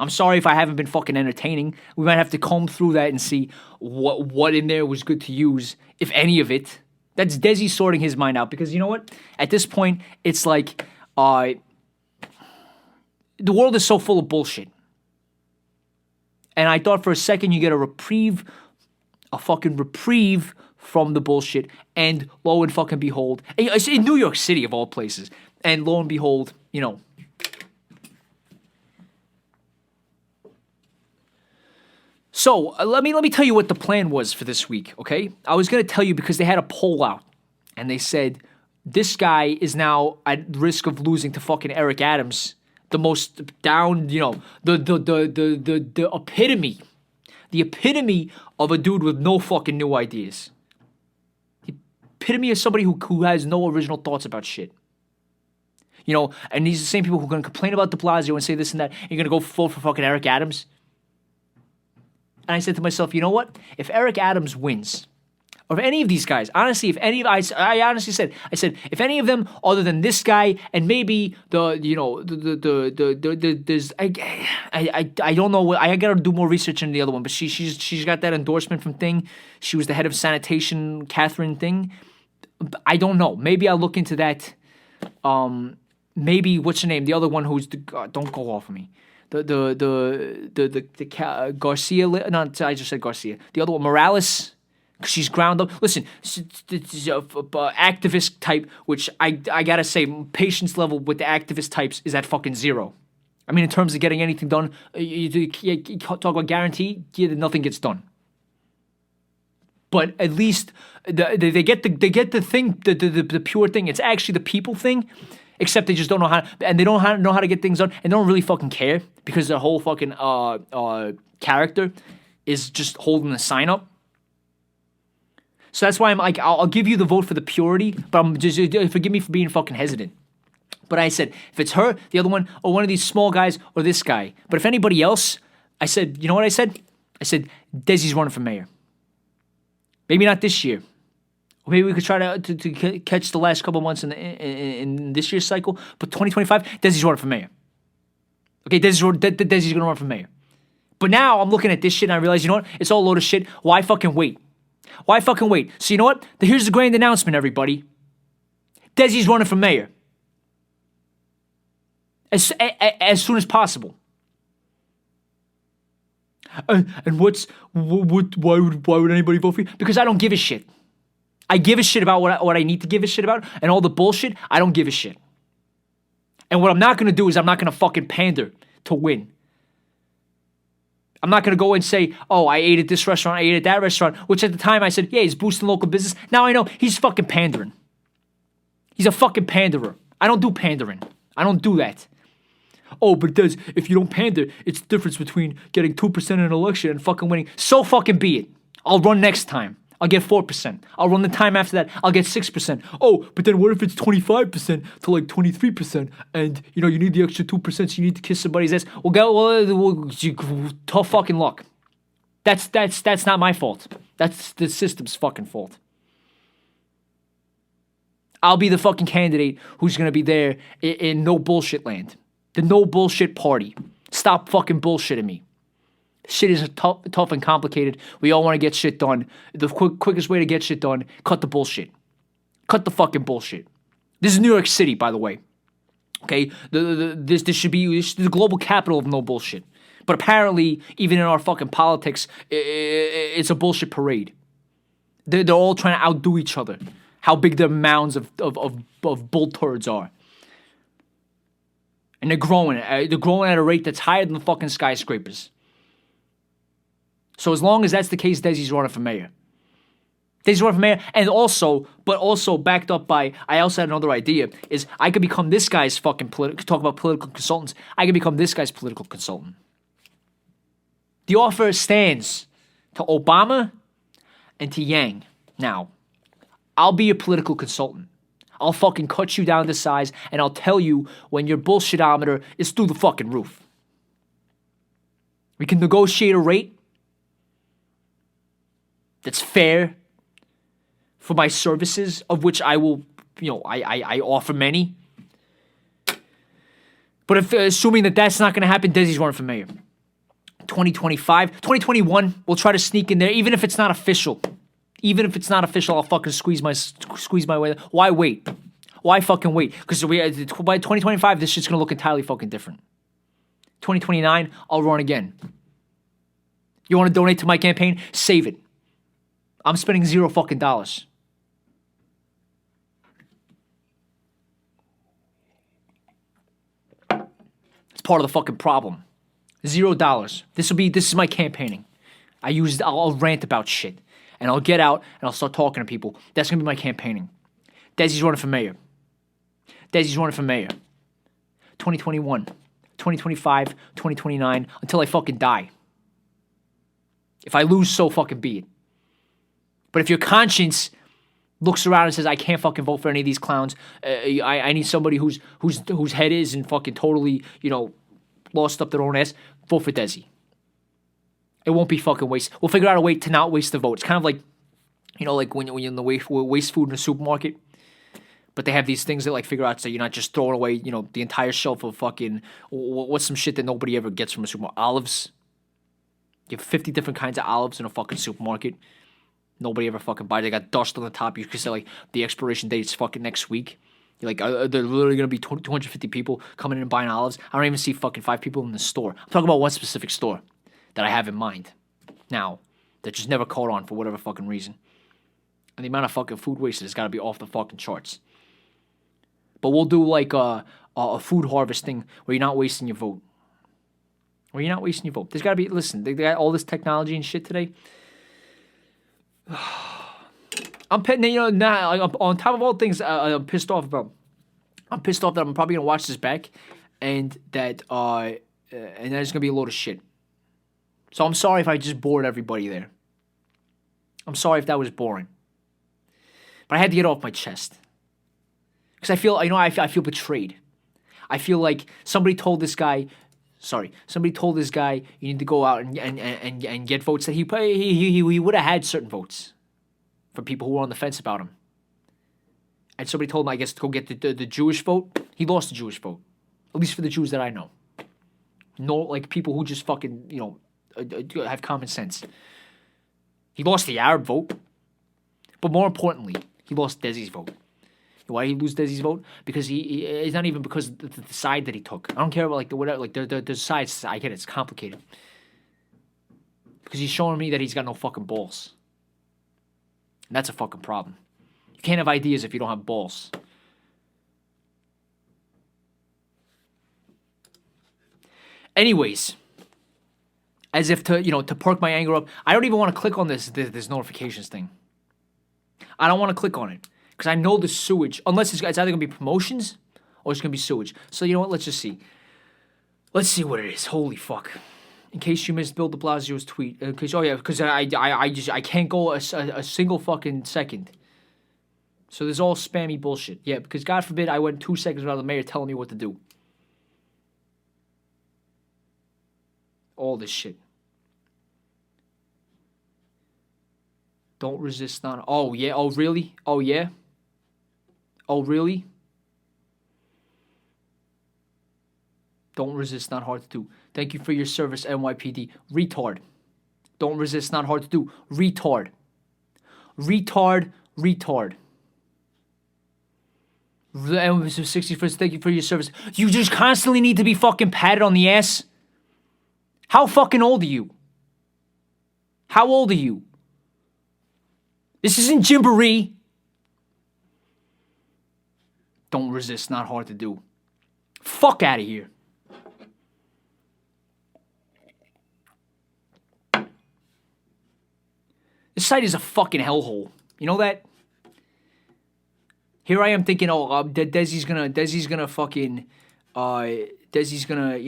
I'm sorry if I haven't been fucking entertaining. We might have to comb through that and see what in there was good to use, if any of it. That's Desi sorting his mind out, because you know what? At this point, it's like, the world is so full of bullshit. And I thought for a second you get a fucking reprieve from the bullshit, and lo and fucking behold, in New York City of all places, and lo and behold, you know. So let me tell you what the plan was for this week, okay? I was gonna tell you because they had a poll out, and they said this guy is now at risk of losing to fucking Eric Adams, the most down, you know, the epitome of a dude with no fucking new ideas. The epitome of somebody who has no original thoughts about shit. You know, and these are the same people who are going to complain about de Blasio and say this and that, and you're going to go vote for fucking Eric Adams. And I said to myself, you know what? If Eric Adams wins, or if any of these guys, honestly, I honestly said, if any of them other than this guy and maybe I don't know what, I gotta do more research into the other one, but she's got that endorsement from Thing. She was the head of sanitation, Catherine Thing. I don't know. Maybe I'll look into that. Maybe what's her name? The other one who's don't go off of me. The Garcia. No, I just said Garcia. The other one, Morales. She's ground up. Listen, activist type, which I gotta say, patience level with the activist types is at fucking zero. I mean, in terms of getting anything done, you talk about guarantee, nothing gets done. But at least they get the thing, the pure thing. It's actually the people thing, except they just don't know how, and they don't know how to get things done, and they don't really fucking care because their whole fucking character is just holding the sign up. So that's why I'm like, I'll give you the vote for the purity, but I'm just, forgive me for being fucking hesitant. But I said, if it's her, the other one, or one of these small guys, or this guy. But if anybody else, I said, you know what I said? I said, Desi's running for mayor. Maybe not this year. Or maybe we could try to catch the last couple months in this year's cycle. But 2025, Desi's running for mayor. Okay, Desi's going to run for mayor. But now I'm looking at this shit and I realize, you know what? It's all a load of shit. Why fucking wait? Why fucking wait? So you know what? Here's the grand announcement, everybody. Desi's running for mayor. As soon as possible. And why would anybody vote for you? Because I don't give a shit. I give a shit about what I need to give a shit about, and all the bullshit, I don't give a shit. And what I'm not going to do is I'm not going to fucking pander to win. I'm not going to go and say, oh, I ate at this restaurant, I ate at that restaurant, which at the time I said, yeah, he's boosting local business. Now I know he's fucking pandering. He's a fucking panderer. I don't do pandering. I don't do that. Oh, but Des, if you don't pander, it's the difference between getting 2% in an election and fucking winning. So fucking be it. I'll run next time. I'll get 4%. I'll run the time after that. I'll get 6%. Oh, but then what if it's 25% to like 23%? And you need the extra 2%, so you need to kiss somebody's ass. Tough fucking luck. That's not my fault. That's the system's fucking fault. I'll be the fucking candidate who's gonna be there in no bullshit land. The no bullshit party. Stop fucking bullshitting me. Shit is tough and complicated. We all want to get shit done. The quickest way to get shit done, cut the bullshit. Cut the fucking bullshit. This is New York City, by the way. Okay? This should be the global capital of no bullshit. But apparently, even in our fucking politics, it's a bullshit parade. They're all trying to outdo each other. How big their mounds of bull turds are. And they're growing at a rate that's higher than the fucking skyscrapers. So as long as that's the case, Desi's running for mayor. Desi's running for mayor, and also backed up by, I also had another idea, is I could become this guy's fucking talk about political consultants. I could become this guy's political consultant. The offer stands to Obama and to Yang. Now, I'll be a political consultant. I'll fucking cut you down to size, and I'll tell you when your bullshitometer is through the fucking roof. We can negotiate a rate that's fair for my services, of which I will, I offer many. But assuming that that's not going to happen, Desi's running for mayor. 2025, 2021, we'll try to sneak in there, even if it's not official. Even if it's not official, I'll fucking squeeze my way. Why wait? Why fucking wait? Because by 2025, this shit's going to look entirely fucking different. 2029, I'll run again. You want to donate to my campaign? Save it. I'm spending $0 fucking dollars. It's part of the fucking problem. $0. This is my campaigning. I'll rant about shit. And I'll get out and I'll start talking to people. That's going to be my campaigning. Desi's running for mayor. Desi's running for mayor. 2021, 2025, 2029, until I fucking die. If I lose, so fucking be it. But if your conscience looks around and says, I can't fucking vote for any of these clowns, I need somebody whose head is and fucking totally, lost up their own ass, vote for Desi. It won't be fucking waste. We'll figure out a way to not waste the vote. It's kind of like, like when you're in the waste food in a supermarket. But they have these things that figure out so you're not just throwing away, the entire shelf of fucking, what's some shit that nobody ever gets from a supermarket? Olives. You have 50 different kinds of olives in a fucking supermarket. Nobody ever fucking buys. They got dust on the top. You could say the expiration date's fucking next week. You're are there literally going to be 250 people coming in and buying olives? I don't even see fucking 5 people in the store. I'm talking about one specific store that I have in mind now that just never caught on for whatever fucking reason. And the amount of fucking food wasted has got to be off the fucking charts. But we'll do a food harvesting where you're not wasting your vote. There's got to be, listen, they got all this technology and shit today. I'm now on top of all things, I'm pissed off about. I'm pissed off that I'm probably gonna watch this back, and that there's gonna be a load of shit. So I'm sorry if I just bored everybody there. I'm sorry if that was boring, but I had to get it off my chest because I feel I feel betrayed. I feel like somebody told this guy you need to go out and get votes that he would have had certain votes from people who were on the fence about him. And somebody told him, I guess, to go get the Jewish vote. He lost the Jewish vote, at least for the Jews that I know. No, people who just fucking, have common sense. He lost the Arab vote, but more importantly, he lost Desi's vote. Why did he lose Desi's vote? Because it's not even because of the side that he took. I don't care about the sides. I get it, it's complicated. Because he's showing me that he's got no fucking balls. And that's a fucking problem. You can't have ideas if you don't have balls. Anyways, as if to perk my anger up, I don't even want to click on this notifications thing. I don't want to click on it. Because I know the sewage, unless it's either going to be promotions or it's going to be sewage. So you know what? Let's just see. Let's see what it is. Holy fuck. In case you missed Bill de Blasio's tweet. Because I can't go a single fucking second. So there's all spammy bullshit. Yeah, because God forbid I went 2 seconds without the mayor telling me what to do. All this shit. Don't resist not. Oh, yeah. Oh, really? Oh, yeah? Oh, really? Don't resist, not hard to do. Thank you for your service, NYPD. Retard. Don't resist, not hard to do. Retard. Retard. Retard. 61st, thank you for your service. You just constantly need to be fucking patted on the ass? How fucking old are you? How old are you? This isn't Gymboree. Don't resist, not hard to do. Fuck out of here. This site is a fucking hellhole. You know that? Here I am thinking, Desi's gonna fucking, Desi's gonna,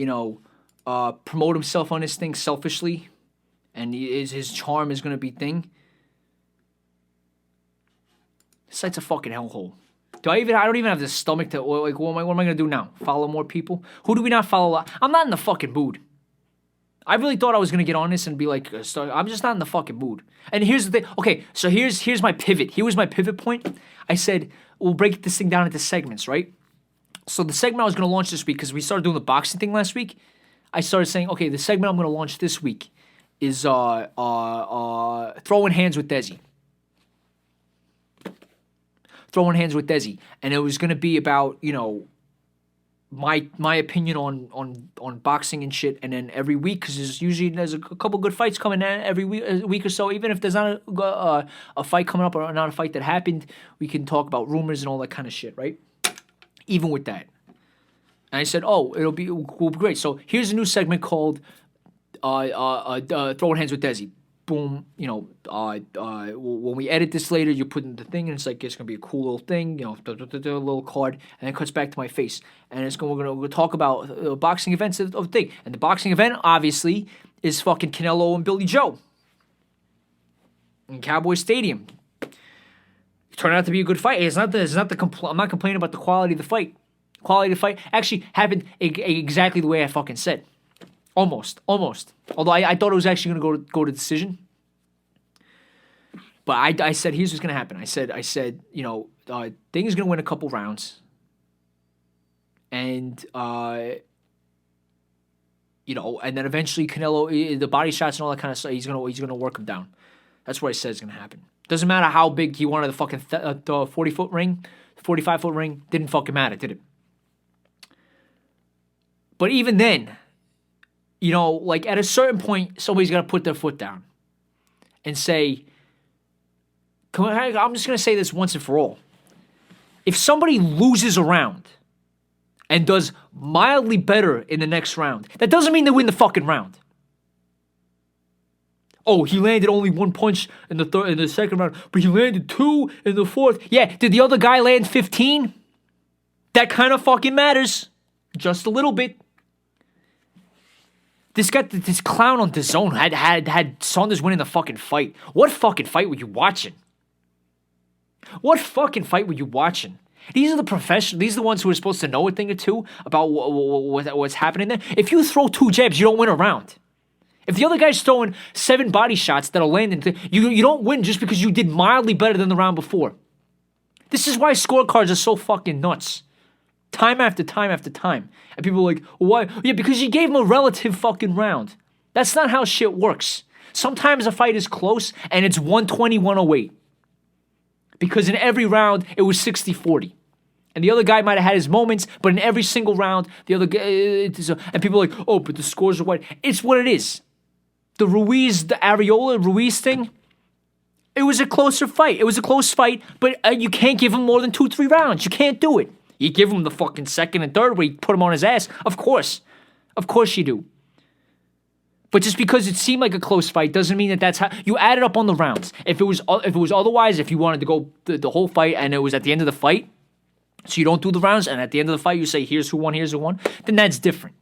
promote himself on this thing selfishly, and his charm is gonna be thing. This site's a fucking hellhole. I don't even have the stomach to, like, what am I gonna do now? Follow more people? Who do we not follow? I'm not in the fucking mood. I really thought I was gonna get on this and be like, I'm just not in the fucking mood. And here's the thing. Okay, so here's my pivot. Here was my pivot point. I said we'll break this thing down into segments, right? So the segment I was gonna launch this week, because we started doing the boxing thing last week. I started saying, okay, the segment I'm gonna launch this week is throwing hands with Desi. Throwing hands with Desi, and it was gonna be about, you know, my opinion on boxing and shit, and then every week, because there's a couple good fights coming every week or so. Even if there's not a fight coming up or not a fight that happened, we can talk about rumors and all that kind of shit, right? Even with that, and I said, it'll be great. So here's a new segment called Throwing Hands with Desi. Boom, you know, when we edit this later, you put in the thing, and it's like, it's going to be a cool little thing, you know, a little card, and it cuts back to my face. And we're going to talk about boxing events of the thing. And the boxing event, obviously, is fucking Canelo and Billy Joe in Cowboy Stadium. It turned out to be a good fight. I'm not complaining about the quality of the fight. Quality of the fight actually happened exactly the way I fucking said. Almost. Although I thought it was actually going to go to decision. But I said, here's what's going to happen. I said, you know, Ding is going to win a couple rounds. And, you know, and then eventually Canelo, the body shots and all that kind of stuff, he's going to work him down. That's what I said is going to happen. Doesn't matter how big he wanted the fucking 40-foot ring, 45-foot ring. Didn't fucking matter, did it? But even then, you know, like at a certain point, somebody's got to put their foot down and say, I'm just going to say this once and for all. If somebody loses a round and does mildly better in the next round, that doesn't mean they win the fucking round. Oh, he landed only one punch in the second round, but he landed 2 in the fourth. Yeah, did the other guy land 15? That kind of fucking matters. Just a little bit. This clown on DAZN had Saunders winning the fucking fight. What fucking fight were you watching? What fucking fight were you watching? These are the professionals. These are the ones who are supposed to know a thing or two about what's happening there. If you throw 2 jabs, you don't win a round. If the other guy's throwing 7 body shots that'll land, you don't win just because you did mildly better than the round before. This is why scorecards are so fucking nuts. Time after time after time. And people are like, why? Yeah, because you gave him a relative fucking round. That's not how shit works. Sometimes a fight is close and it's 120-108. Because in every round, it was 60-40. And the other guy might have had his moments, but in every single round, the other guy... And people are like, oh, but the scores are wide. It's what it is. The Areola-Ruiz thing, it was a closer fight. It was a close fight, but you can't give him more than 2-3 rounds. You can't do it. You give him the fucking second and third where you put him on his ass. Of course. Of course you do. But just because it seemed like a close fight doesn't mean that's how... You add it up on the rounds. If it was otherwise, if you wanted to go the whole fight and it was at the end of the fight, so you don't do the rounds, and at the end of the fight you say, here's who won, then that's different.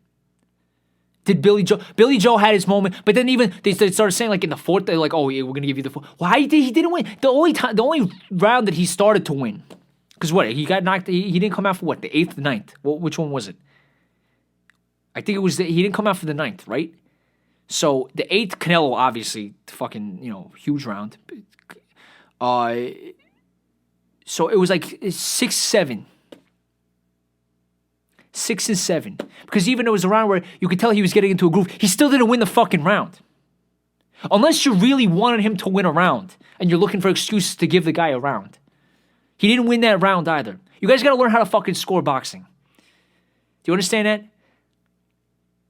Did Billy Joe? Billy Joe had his moment, but then even they started saying like in the fourth, they're like, "Oh yeah, we're gonna give you the fourth." Why he didn't win? The only round that he started to win, because what he got knocked. He didn't come out for what, the eighth, the ninth. Which one was it? I think it was he didn't come out for the ninth, right? So the eighth, Canelo obviously fucking huge round. So it was like 6-7. 6 and 7. Because even though it was a round where you could tell he was getting into a groove, he still didn't win the fucking round. Unless you really wanted him to win a round and you're looking for excuses to give the guy a round. He didn't win that round either. You guys gotta learn how to fucking score boxing. Do you understand that?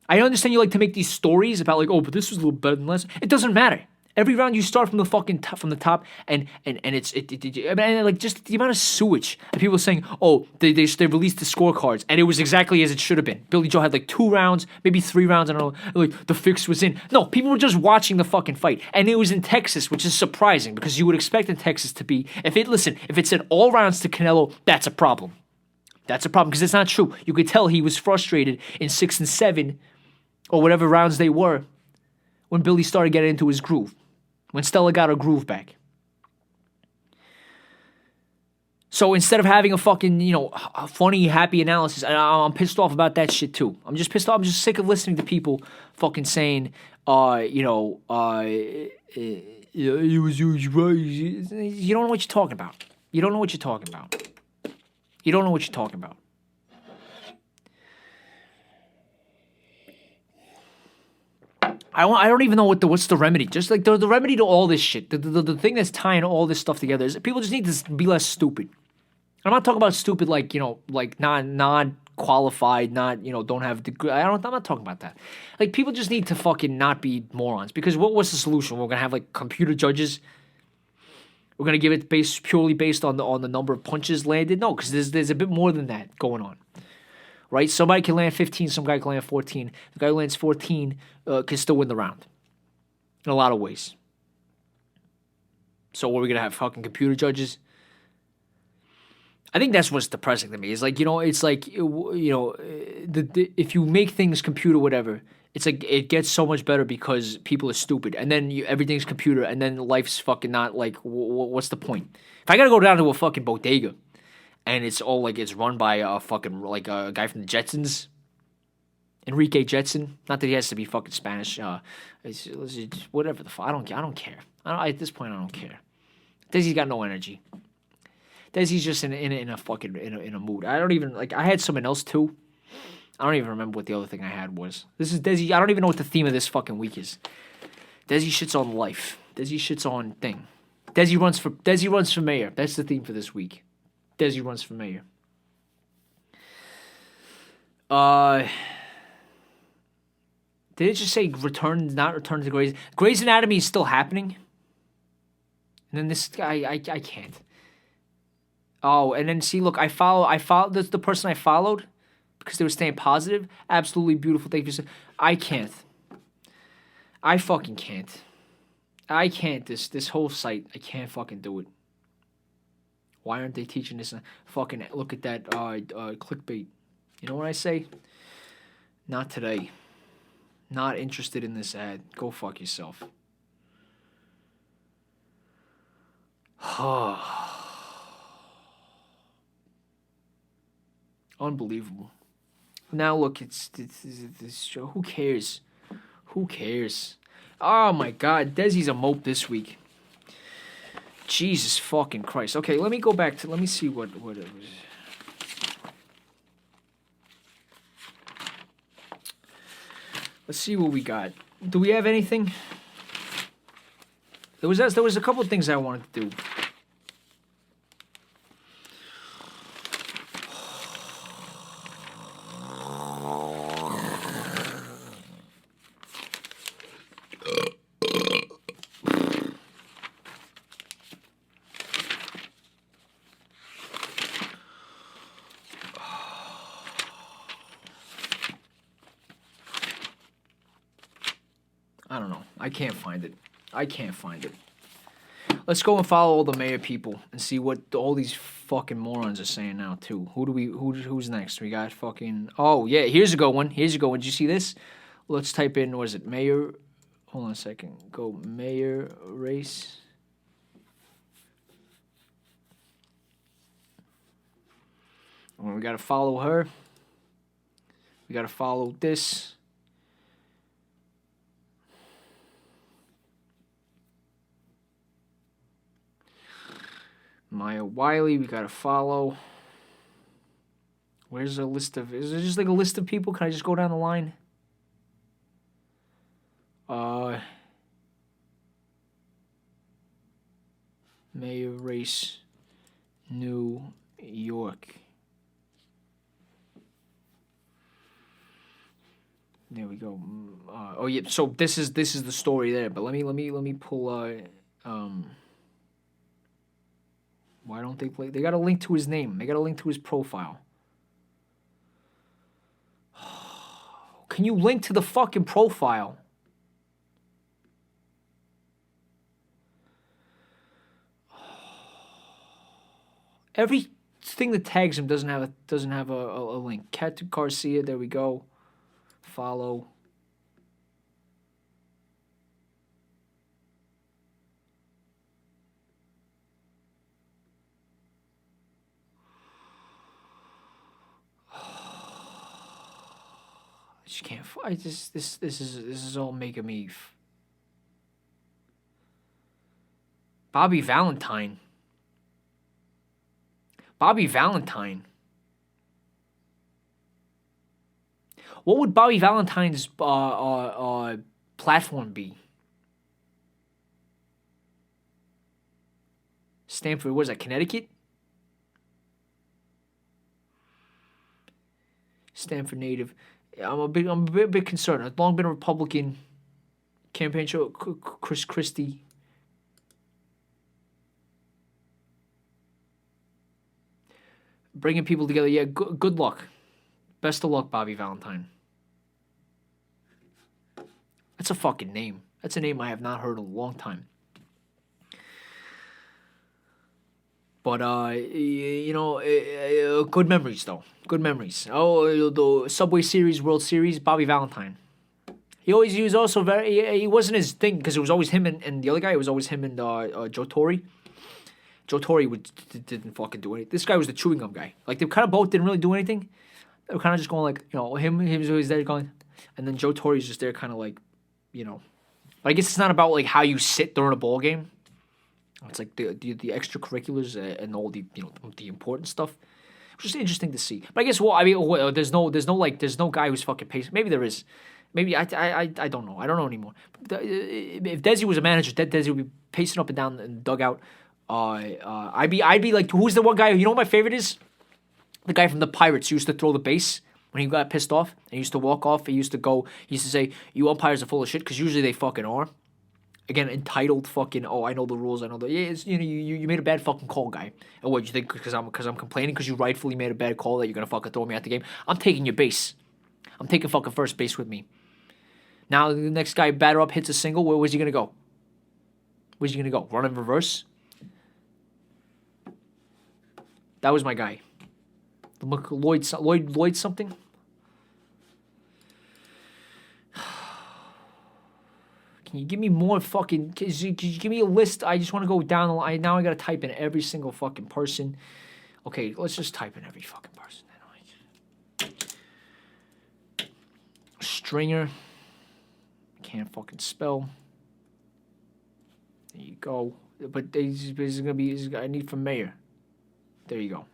I understand you like to make these stories about like, oh, but this was a little better than last. It doesn't matter. Every round you start from the fucking from the top, and it's I mean, like just the amount of sewage and people saying, oh, they released the scorecards and it was exactly as it should have been. Billy Joe had like 2 rounds, maybe 3 rounds. I don't know, like the fix was in. No, people were just watching the fucking fight, and it was in Texas, which is surprising because you would expect in Texas to be if it said all rounds to Canelo, that's a problem. That's a problem because it's not true. You could tell he was frustrated in 6 and 7 or whatever rounds they were when Billy started getting into his groove. When Stella got her groove back. So instead of having a fucking, a funny, happy analysis, and I'm pissed off about that shit too. I'm just pissed off. I'm just sick of listening to people fucking saying, you don't know what you're talking about. You don't know what you're talking about. You don't know what you're talking about. I don't even know what's the remedy. Just like the remedy to all this shit. The thing that's tying all this stuff together is people just need to be less stupid. I'm not talking about stupid like like not qualified, not don't have a degree. I'm not talking about that. Like people just need to fucking not be morons. Because what's the solution? We're gonna have like computer judges. We're gonna give it purely based on the number of punches landed. No, because there's a bit more than that going on. Right? Somebody can land 15, some guy can land 14. The guy who lands 14 can still win the round. In a lot of ways. So what are we going to have? Fucking computer judges? I think that's what's depressing to me. It's like, it's like, if you make things computer whatever, it's like it gets so much better because people are stupid. And then everything's computer and then life's fucking not like, what's the point? If I got to go down to a fucking bodega, and it's all like it's run by a fucking like a guy from the Jetsons, Enrique Jetson. Not that he has to be fucking Spanish. It's whatever the fuck. I don't care. At this point, I don't care. Desi's got no energy. Desi's just in a fucking in a mood. I don't even like. I had something else too. I don't even remember what the other thing I had was. This is Desi. I don't even know what the theme of this fucking week is. Desi shits on life. Desi shits on thing. Desi runs for mayor. That's the theme for this week. Desi runs for mayor. Did it just say not return to Grey's? Grey's Anatomy is still happening? And then this guy, I can't. Oh, and then see, look, I followed the person I followed because they were staying positive. Absolutely beautiful. Thank you. I can't. I fucking can't. I can't. This whole site, I can't fucking do it. Why aren't they teaching this? Fucking look at that clickbait. You know what I say? Not today. Not interested in this ad. Go fuck yourself. Unbelievable. Now look, it's this show. Who cares? Who cares? Oh my God, Desi's a mope this week. Jesus fucking Christ. Okay, let me go back to, let me see what it was. Let's see what we got. Do we have anything? There was a couple of things I wanted to do. I don't know. I can't find it. Let's go and follow all the mayor people and see what all these fucking morons are saying now too. Who's next? We got fucking. Oh yeah, here's a good one. Did you see this? Let's type in, what is it, mayor? Hold on a second. Go mayor race. We got to follow her. We got to follow this. Maya Wiley, we got to follow. Where's a list of... Is it just like a list of people? Can I just go down the line? Mayor race, New York. There we go. Oh yeah. So this is the story there. But let me pull. Why don't they play? They got a link to his name. They got a link to his profile. Can you link to the fucking profile? Everything that tags him doesn't have a link. Cat Garcia. There we go. Follow. I just can't. This is all making me. Bobby Valentine. Bobby Valentine. What would Bobby Valentine's platform be? Stanford, what is that, Connecticut? Stanford native. I'm a bit concerned. I've long been a Republican. Campaign show, Chris Christie. Bringing people together. Yeah, good luck. Best of luck, Bobby Valentine. That's a fucking name. That's a name I have not heard in a long time. But, good memories, though. Good memories. Oh, the Subway Series, World Series, Bobby Valentine. He was also he wasn't his thing, because it was always him and the other guy. It was always him and Joe Torre. Joe Torre didn't fucking do anything. This guy was the chewing gum guy. Like, they kind of both didn't really do anything. They were kind of just going like, him was always there going, and then Joe Torre's just there kind of like, But I guess it's not about like how you sit during a ball game. It's like the extracurriculars and all the the important stuff. It's just interesting to see. But I guess there's no guy who's fucking pacing. Maybe there is. Maybe I don't know. I don't know anymore. If Desi was a manager, Desi would be pacing up and down in the dugout. I'd be like, who's the one guy? You know what my favorite is? The guy from the Pirates who used to throw the base when he got pissed off and he used to walk off. He used to say, "You umpires are full of shit," because usually they fucking are. Again, entitled fucking. Oh, I know the rules. I know the. Yeah, it's, you made a bad fucking call, guy. And what you think? Because I'm complaining because you rightfully made a bad call that you're gonna fucking throw me out the game. I'm taking your base. I'm taking fucking first base with me. Now the next guy batter up hits a single. Where's he gonna go? Where's he gonna go? Run in reverse. That was my guy. Lloyd something. Can you give me more fucking... Can you give me a list? I just want to go down the line. Now I got to type in every single fucking person. Okay, let's just type in every fucking person. Stringer. Can't fucking spell. There you go. But this is going to be... I need from mayor. There you go.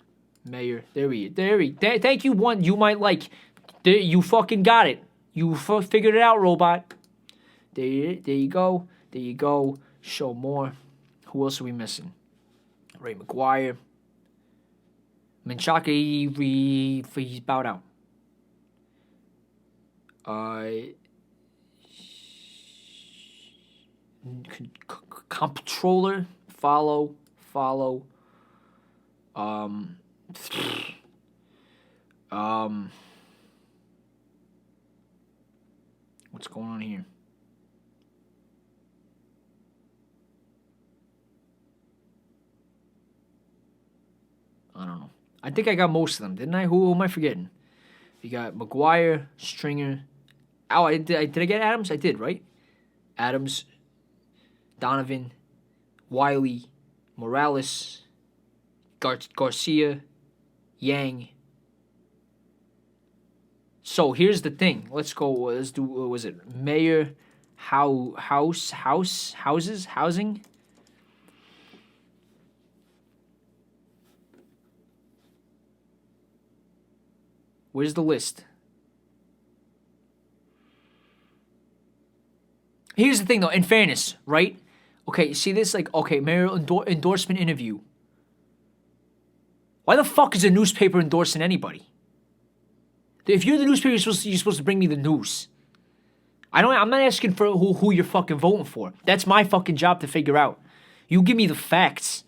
Mayor. Thank you, one you might like. You fucking got it. You figured it out, robot. There you go. There you go. Show more. Who else are we missing? Ray McGuire. Menchaca, he's bowed out. Comptroller. Follow. What's going on here? I don't know. I think I got most of them, didn't I? Who am I forgetting? You got McGuire, Stringer, Oh, did I get Adams? I did, right? Adams, Donovan, Wiley, Morales, Garcia, Yang. So here's the thing. Let's go. Let's do. What was it Mayor? Housing? Where's the list? Here's the thing, though. In fairness, right? Okay, see this? Like, okay, mayor endorsement interview. Why the fuck is a newspaper endorsing anybody? If you're the newspaper, you're supposed to bring me the news. I'm not asking for who you're fucking voting for. That's my fucking job to figure out. You give me the facts.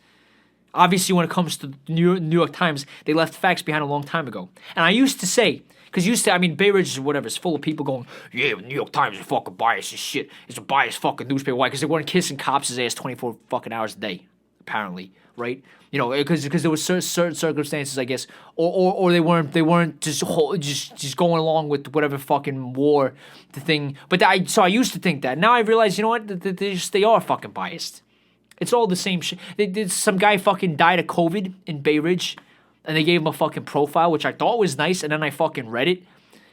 Obviously, when it comes to the New York Times, they left facts behind a long time ago. And I used to say, Bay Ridge is whatever, it's full of people going, yeah, New York Times is fucking biased as shit. It's a biased fucking newspaper. Why? Because they weren't kissing cops' ass 24 fucking hours a day, apparently, right? You know, because there was certain circumstances, I guess, or they weren't just going along with whatever fucking war the thing. But I used to think that. Now I realize, you know what? They are fucking biased. It's all the same shit. Some guy fucking died of COVID in Bay Ridge, and they gave him a fucking profile, which I thought was nice, and then I fucking read it,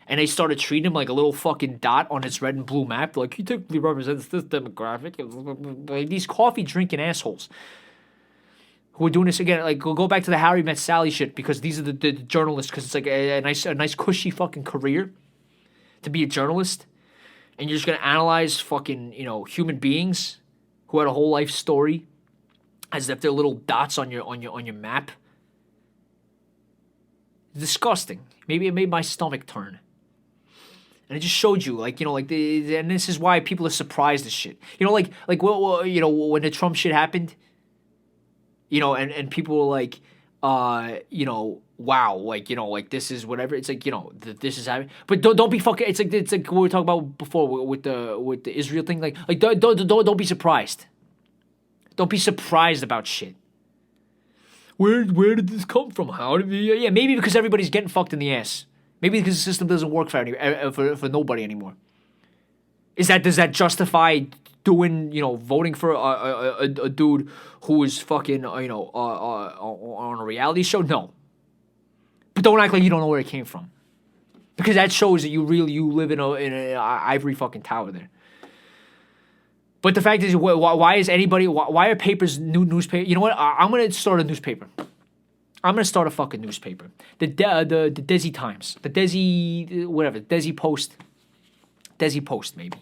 and they started treating him like a little fucking dot on its red and blue map. Like, he typically represents this demographic. Like, these coffee-drinking assholes who are doing this again. Like, go back to the Harry Met Sally shit, because these are the journalists, because it's like a nice cushy fucking career to be a journalist, and you're just going to analyze fucking, human beings who had a whole life story as if they're little dots on your map. Disgusting. Maybe it made my stomach turn. And it just showed you, and this is why people are surprised as shit. When the Trump shit happened, and people were like, wow, this is whatever. It's like, this is happening. But don't be fucking. It's like what we were talking about before with the Israel thing. Like don't be surprised. Don't be surprised about shit. Where did this come from? How did we? Yeah, maybe because everybody's getting fucked in the ass. Maybe because the system doesn't work for nobody anymore. Does that justify voting for a dude who is fucking on a reality show? No. But don't act like you don't know where it came from, because that shows that you live in a ivory fucking tower there. But the fact is, why is anybody? Why are papers newspaper? You know what? I'm gonna start a newspaper. I'm gonna start a fucking newspaper. The Desi Times, the Desi whatever, Desi Post maybe.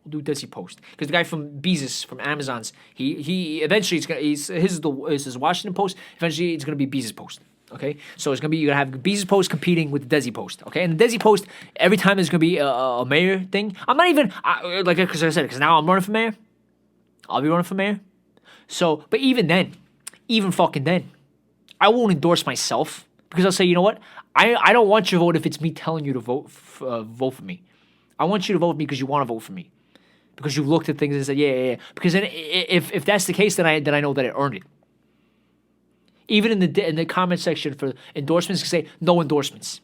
We'll do Desi Post, because the guy from Bezos from Amazon's he eventually his is Washington Post. Eventually it's gonna be Bezos Post. Okay, so you're gonna have Bezos Post competing with the Desi Post. Okay, and the Desi Post, every time there's gonna be a mayor thing. I'm not even because I said it, because now I'm running for mayor. I'll be running for mayor. So, but even fucking then, I won't endorse myself, because I'll say, you know what? I don't want your vote if it's me telling you to vote for me. I want you to vote for me because you want to vote for me, because you looked at things and said, yeah. Because then, if that's the case, then I know that I earned it. Even in the comment section for endorsements, you can say no endorsements.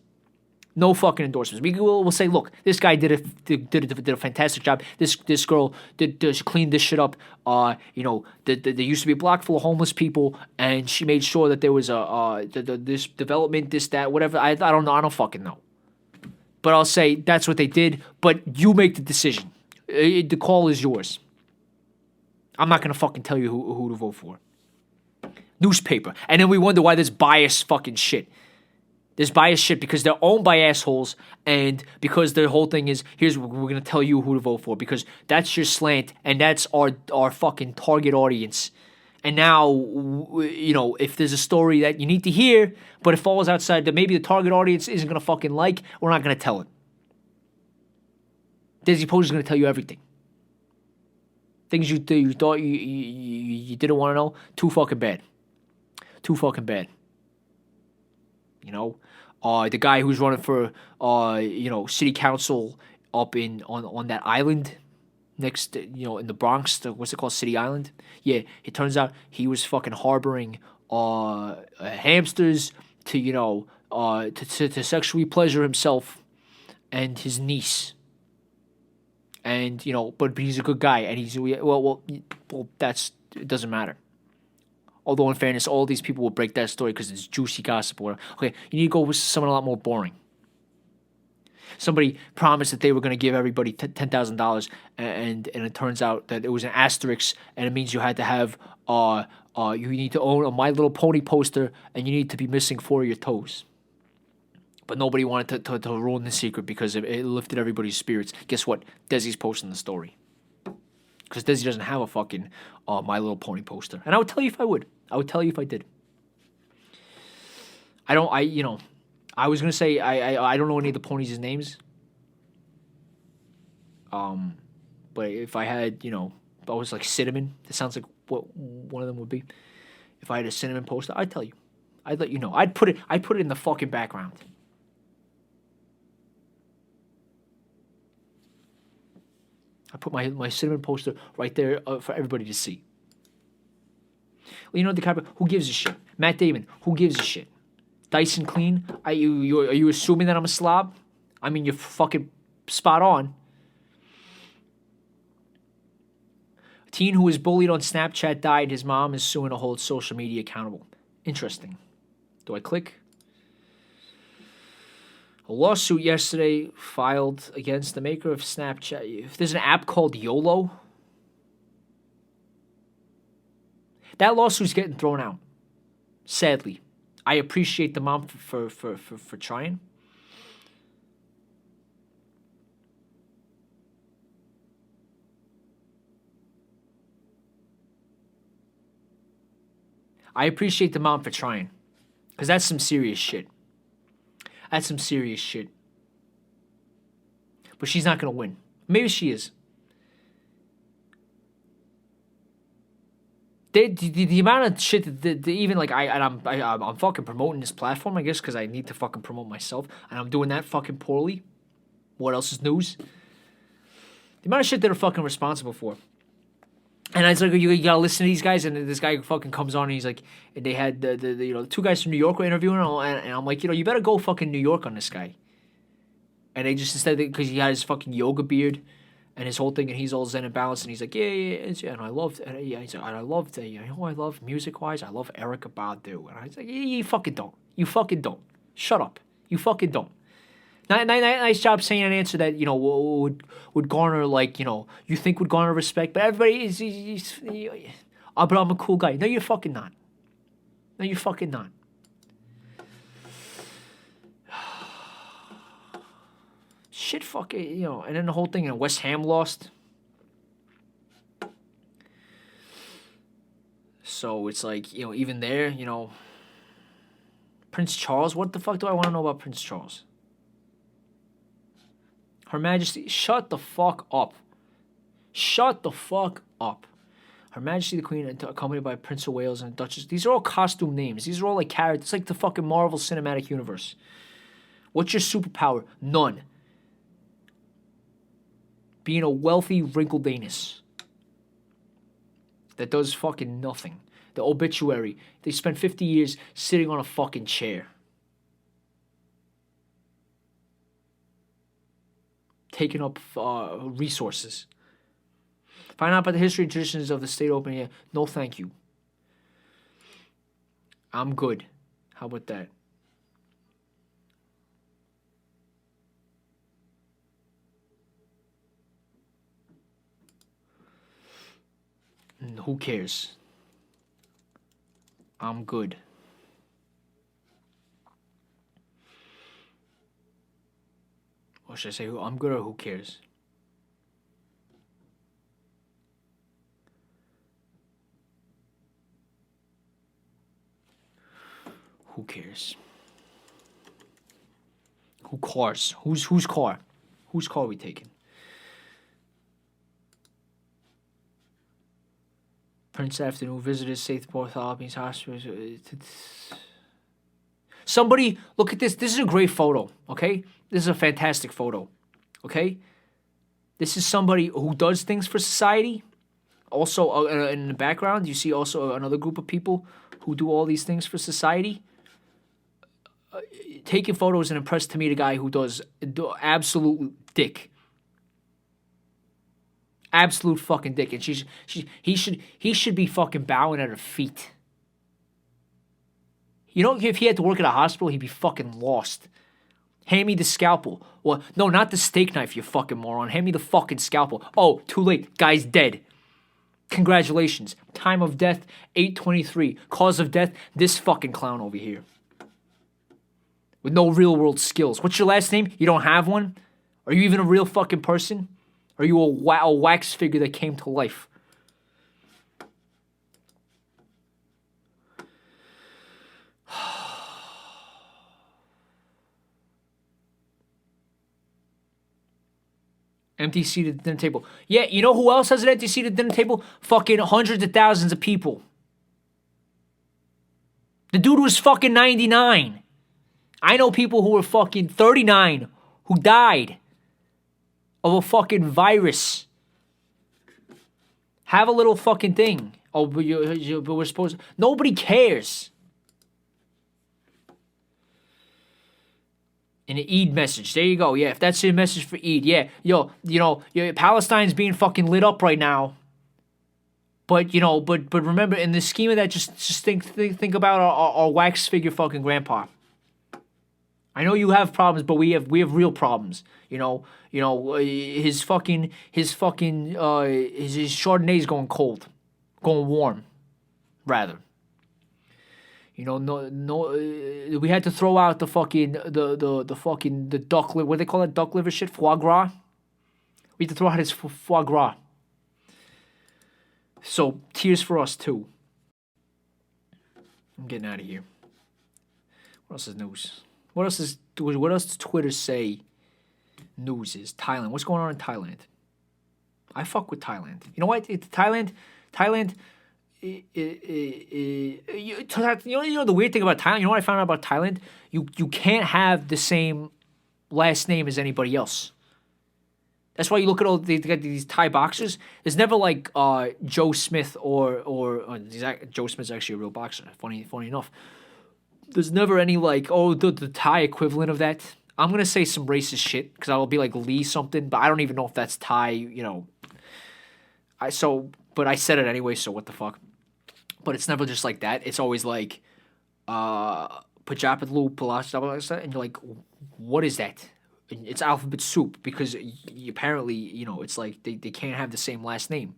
No fucking endorsements. We'll say, look, this guy did a fantastic job. This girl cleaned this shit up. There used to be a block full of homeless people, and she made sure that there was this development, this, that, whatever. I don't know. I don't fucking know. But I'll say that's what they did. But you make the decision. The call is yours. I'm not gonna fucking tell you who to vote for. Newspaper, and then we wonder why there's biased fucking shit. There's biased shit because they're owned by assholes, and because their whole thing is, we're going to tell you who to vote for, because that's your slant, and that's our fucking target audience. And now, if there's a story that you need to hear, but it falls outside that maybe the target audience isn't going to fucking like, we're not going to tell it. Desi Post is going to tell you everything. Things you thought you didn't want to know, too fucking bad. Too fucking bad. The guy who's running for, city council up on that island next, in the Bronx, what's it called, City Island? Yeah, it turns out he was fucking harboring hamsters to sexually pleasure himself and his niece. And but he's a good guy, and he's well. It doesn't matter. Although in fairness, all these people will break that story because it's juicy gossip. Or okay, you need to go with someone a lot more boring. Somebody promised that they were going to give everybody $10,000, and it turns out that it was an asterisk, and it means you had to have you need to own a My Little Pony poster, and you need to be missing 4 of your toes. But nobody wanted to ruin the secret because it lifted everybody's spirits. Guess what? Desi's posting the story. Because Desi doesn't have a fucking My Little Pony poster. And I would tell you if I would. I would tell you if I did. I was going to say I don't know any of the ponies' names. But if I had, if I was like Cinnamon, it sounds like what one of them would be. If I had a Cinnamon poster, I'd tell you. I'd let you know. I'd put it in the fucking background. I put my Cinnamon poster right there for everybody to see. Leonardo DiCaprio, who gives a shit? Matt Damon, who gives a shit? Dyson Clean, are you assuming that I'm a slob? I mean, you're fucking spot on. A teen who was bullied on Snapchat died. His mom is suing to hold social media accountable. Interesting. Do I click? A lawsuit yesterday filed against the maker of Snapchat. If there's an app called YOLO, that lawsuit's getting thrown out. Sadly, I appreciate the mom for trying. I appreciate the mom for trying, because that's some serious shit. That's some serious shit. But she's not going to win. Maybe she is. The amount of shit that even like I'm fucking promoting this platform, I guess, because I need to fucking promote myself, and I'm doing that fucking poorly. What else is news? The amount of shit they're fucking responsible for. And it's like you gotta listen to these guys, and this guy fucking comes on, and he's like, and they had the two guys from New York were interviewing him, and I'm like, you better go fucking New York on this guy. And they just instead, because he had his fucking yoga beard and his whole thing, and he's all zen and balanced, and he's like, yeah, and I loved, and yeah, he's like, I loved, who I love music wise, I love Erykah Badu, and I was like, you fucking don't, shut up, you fucking don't. Nice job saying an answer that would garner you think would garner respect, but everybody is but I'm a cool guy. No, you're fucking not. No, you're fucking not. Shit, fucking and then the whole thing. West Ham lost, so it's like even there, Prince Charles. What the fuck do I want to know about Prince Charles? Her Majesty, shut the fuck up. Shut the fuck up. Her Majesty the Queen, accompanied by Prince of Wales and Duchess. These are all costume names. These are all like characters. It's like the fucking Marvel Cinematic Universe. What's your superpower? None. Being a wealthy wrinkled anus that does fucking nothing. The obituary. They spent 50 years sitting on a fucking chair. Taking up resources. Find out about the history and traditions of the state opening. No, thank you. I'm good. How about that? Who cares? I'm good. Or should I say I'm good or who cares? Who cares? Who cares? Whose car? Whose car are we taking? Prince Afternoon visited Safe Bartholomew's Hospital. Somebody, look at this. This is a great photo, okay? This is a fantastic photo, okay? This is somebody who does things for society. Also, in the background, you see also another group of people who do all these things for society. Taking photos and impressed to meet a guy who does absolute dick. Absolute fucking dick. And he should be fucking bowing at her feet. You know, if he had to work at a hospital, he'd be fucking lost. Hand me the scalpel. Well, no, not the steak knife, you fucking moron. Hand me the fucking scalpel. Oh, too late. Guy's dead. Congratulations. Time of death, 8:23. Cause of death, this fucking clown over here. With no real world skills. What's your last name? You don't have one? Are you even a real fucking person? Are you a wax figure that came to life? Empty seat at the dinner table. Yeah, you know who else has an empty seat at the dinner table? Fucking hundreds of thousands of people. The dude was fucking 99. I know people who were fucking 39 who died of a fucking virus. Have a little fucking thing. Oh, but we're supposed to. Nobody cares. An Eid message. There you go. Yeah, if that's your message for Eid. Yeah, yo, Palestine's being fucking lit up right now. But, but remember, in the scheme of that, just think about our wax figure fucking grandpa. I know you have problems, but we have real problems. His Chardonnay's going cold, going warm, rather. We had to throw out the fucking the duck liver. What do they call that duck liver shit? Foie gras. We had to throw out his foie gras. So tears for us too. I'm getting out of here. What else is news? What else does Twitter say? News is Thailand. What's going on in Thailand? I fuck with Thailand. You know what? Thailand. You know the weird thing about Thailand. You know what I found out about Thailand? You can't have the same last name as anybody else. That's why you look at all they got these Thai boxers. There's never like Joe Smith or Joe Smith's actually a real boxer. Funny enough. There's never any like the Thai equivalent of that. I'm gonna say some racist shit because I'll be like Lee something, but I don't even know if that's Thai. But I said it anyway. So what the fuck? But it's never just like that. It's always like Pajapatlu Palasa, and you're like, what is that? And it's alphabet soup because apparently it's like they can't have the same last name.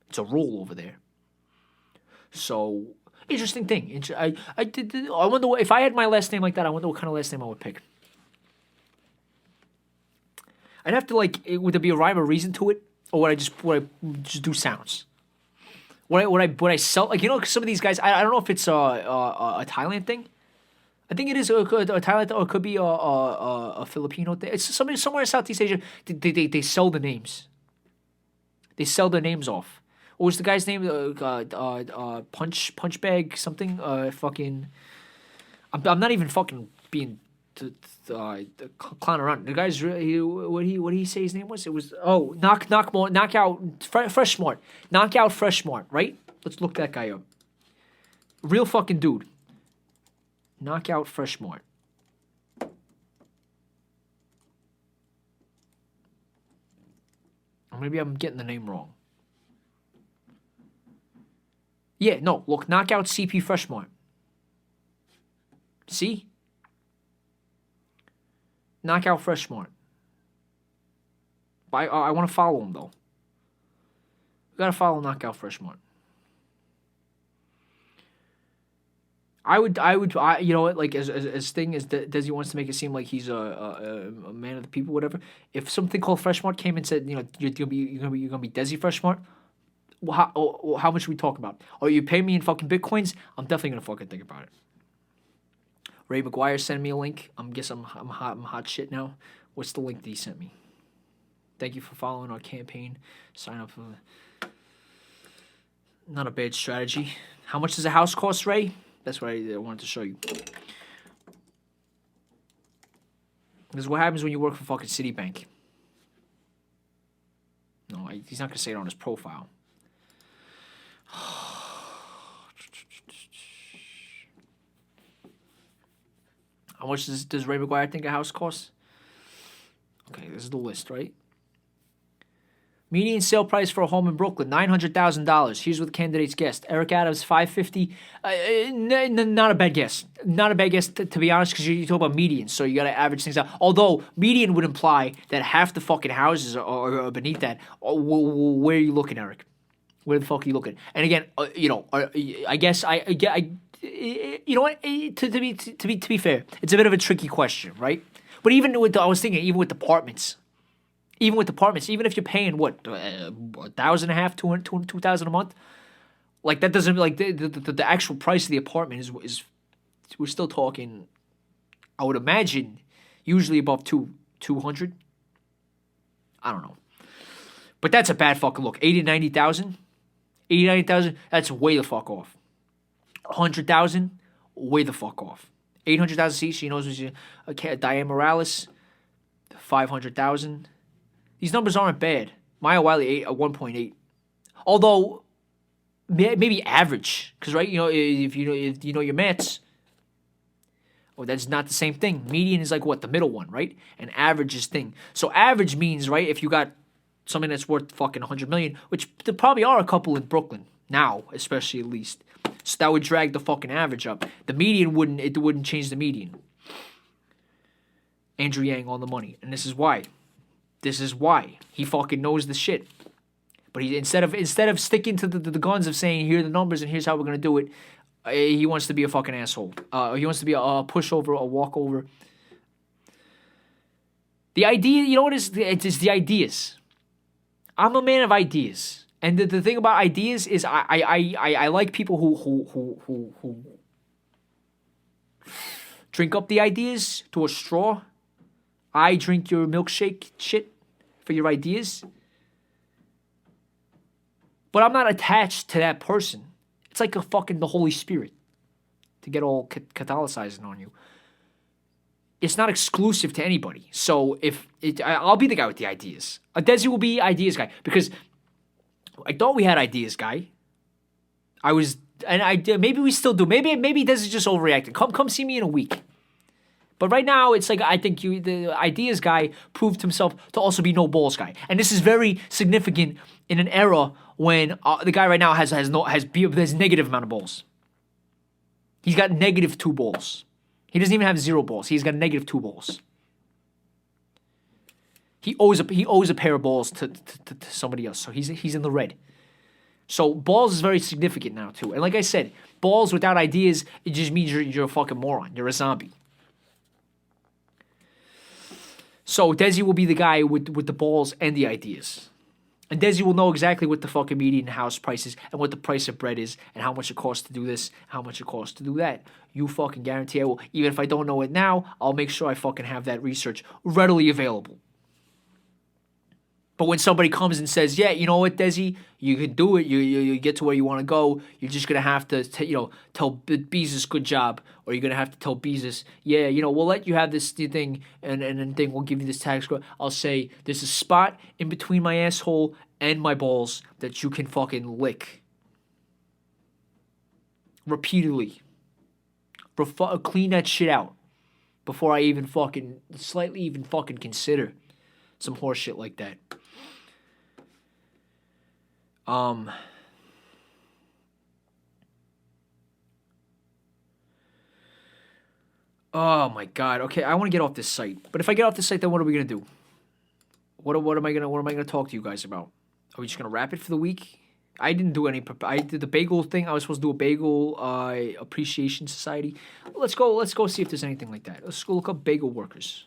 It's a rule over there. So interesting thing. I wonder if I had my last name like that. I wonder what kind of last name I would pick. I'd have to would there be a rhyme or reason to it, or would I just do sounds? Would I sell some of these guys? I don't know if it's a Thailand thing. I think it is a Thailand or it could be a Filipino thing. It's somewhere in Southeast Asia. They sell the names. They sell their names off. What was the guy's name? Punch bag something. Fucking. I'm not even fucking being clown around. The guy's really what did he say his name was? It was knockout Fresh Smart. Knockout Fresh Smart, right? Let's look that guy up. Real fucking dude. Knockout Fresh Smart. Or maybe I'm getting the name wrong. Yeah, no, look, Knockout CP Fresh Smart. See? Knockout Fresh Smart. But I want to follow him though. You gotta follow Knockout Fresh Smart. I would, you know what? Like as thing as Desi wants to make it seem like he's a man of the people, whatever. If something called Fresh Smart came and said, you're gonna be Desi Fresh Smart, how much are we talking about? Oh, you pay me in fucking bitcoins? I'm definitely gonna fucking think about it. Ray McGuire sent me a link. I'm hot shit now. What's the link that he sent me? Thank you for following our campaign. Sign up for. Not a bad strategy. How much does a house cost, Ray? That's what I wanted to show you. This is what happens when you work for fucking Citibank. No, he's not gonna say it on his profile. How much does Ray McGuire think a house costs? Okay, this is the list, right? Median sale price for a home in Brooklyn, $900,000. Here's what the candidates guessed. Eric Adams, 550. Not a bad guess. Not a bad guess, to be honest, because you talk about median, so you got to average things out. Although, median would imply that half the fucking houses are beneath that. Where are you looking, Eric? Where the fuck are you looking? And again, I guess you know what? To be fair, it's a bit of a tricky question, right? But even with I was thinking, even with apartments, even if you're paying what $1,500, $2,000 a month, like that doesn't like the actual price of the apartment is we're still talking. I would imagine usually above 200. I don't know, but that's a bad fucking look. 90,000, 90,000. That's way the fuck off. 100,000, way the fuck off. 800,000 seats. She knows Diane Morales, 500,000. These numbers aren't bad. Maya Wiley 1.8. Although maybe average, because right, if you know your maths, that's not the same thing. Median is like what, the middle one, right? And average is thing. So average means, right, if you got something that's worth fucking 100 million, which there probably are a couple in Brooklyn now, especially at least. So that would drag the fucking average up. The median wouldn't change the median. Andrew Yang on the money, and this is why. This is why he fucking knows the shit. But he instead of sticking to the guns of saying here are the numbers and here's how we're gonna do it, he wants to be a fucking asshole. He wants to be a pushover, a walkover. The idea, you know what is? It's the ideas. I'm a man of ideas, and the thing about ideas is I like people who drink up the ideas to a straw. I drink your milkshake shit for your ideas. But I'm not attached to that person. It's like the Holy Spirit, to get all Catholicizing on you. It's not exclusive to anybody. So I'll be the guy with the ideas. Desi will be ideas guy, because I thought we had ideas guy. Maybe we still do. Maybe Desi's just overreacting. Come see me in a week. But right now, it's like I think the ideas guy proved himself to also be no balls guy, and this is very significant in an era when the guy right now has negative amount of balls. He's got negative 2 balls. He doesn't even have 0 balls. He's got negative 2 balls. He owes a pair of balls to somebody else, so he's in the red. So balls is very significant now too, and like I said, balls without ideas, it just means you're a fucking moron. You're a zombie. So Desi will be the guy with the balls and the ideas. And Desi will know exactly what the fucking median house price is and what the price of bread is and how much it costs to do this, how much it costs to do that. You fucking guarantee I will. Even if I don't know it now, I'll make sure I fucking have that research readily available. But when somebody comes and says, yeah, you know what, Desi, you can do it, you get to where you want to go, you're just going to have to, tell Beezus good job, or you're going to have to tell Beezus, yeah, we'll let you have this thing, and then we'll give you this tax code. I'll say, there's a spot in between my asshole and my balls that you can fucking lick. Repeatedly. Clean that shit out before I even fucking, slightly even fucking consider some horse shit like that. Oh my god. Okay, I want to get off this site. But if I get off this site, then what are we gonna do? What am I gonna talk to you guys about? Are we just gonna wrap it for the week? I didn't do any. I did the bagel thing. I was supposed to do a bagel appreciation society. Let's go see if there's anything like that. Let's go look up bagel workers.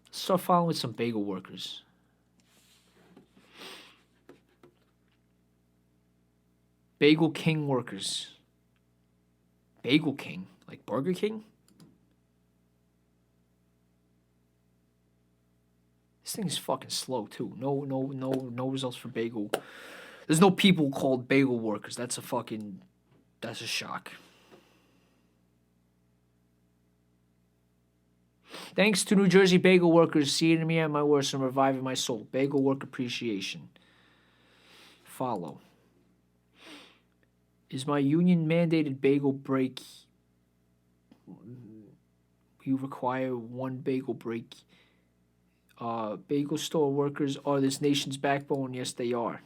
Start following with some bagel workers. Bagel King workers. Bagel King? Like Burger King? This thing is fucking slow too. No results for bagel. There's no people called bagel workers. That's a shock. Thanks to New Jersey bagel workers, seeing me at my worst and reviving my soul. Bagel work appreciation. Follow. Is my union mandated bagel break? You require one bagel break Bagel store workers are this nation's backbone. Yes, they are.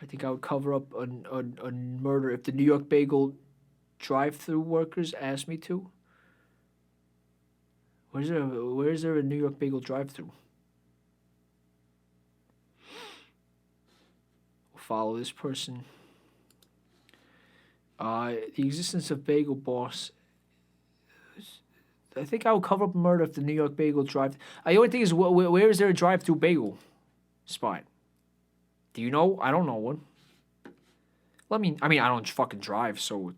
I think I would cover up a murder if the New York bagel drive-through workers asked me to. Where is there a New York bagel drive-through? We'll follow this person. The existence of bagel boss. I think I would cover up a murder if the New York bagel drive. The only thing is, where is there a drive-through bagel spot? Do you know? I don't know one. I mean, I don't fucking drive, so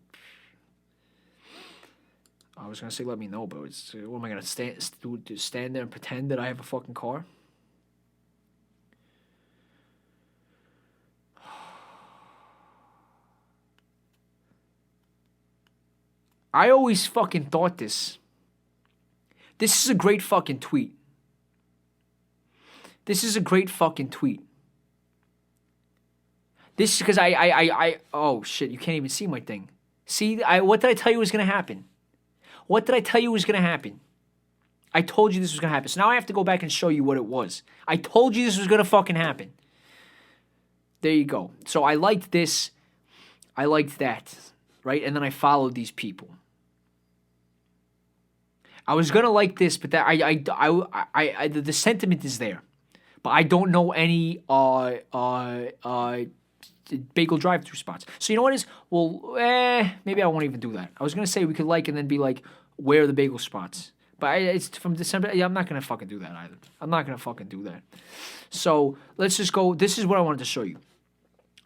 I was gonna say let me know, but it's what am I gonna stand there and pretend that I have a fucking car? I always fucking thought this. This is a great fucking tweet. This is a great fucking tweet. This because oh shit, you can't even see my thing. See, what did I tell you was gonna happen? What did I tell you was gonna happen? I told you this was gonna happen. So now I have to go back and show you what it was. I told you this was gonna fucking happen. There you go. So I liked this. I liked that, right? And then I followed these people. I was gonna like this, but that the sentiment is there, but I don't know any bagel drive-through spots. So you know what is? Well, maybe I won't even do that. I was gonna say we could like and then be like, where are the bagel spots? But it's from December. Yeah, I'm not gonna fucking do that either. I'm not gonna fucking do that. So let's just go. This is what I wanted to show you.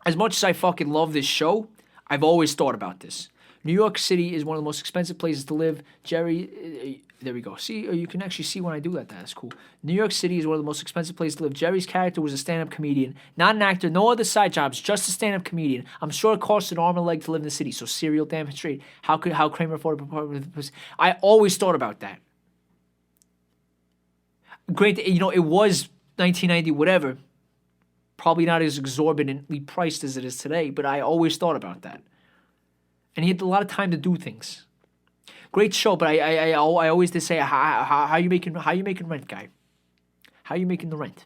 As much as I fucking love this show, I've always thought about this. New York City is one of the most expensive places to live. Jerry, there we go. See, you can actually see when I do that. That's cool. New York City is one of the most expensive places to live. Jerry's character was a stand-up comedian, not an actor, no other side jobs, just a stand-up comedian. I'm sure it costs an arm and a leg to live in the city. So serial demonstrate how Kramer afford apartment. I always thought about that. Great, you know, it was 1990, whatever. Probably not as exorbitantly priced as it is today, but I always thought about that. And he had a lot of time to do things. Great show, but I always did say, how you making rent, guy? How you making the rent?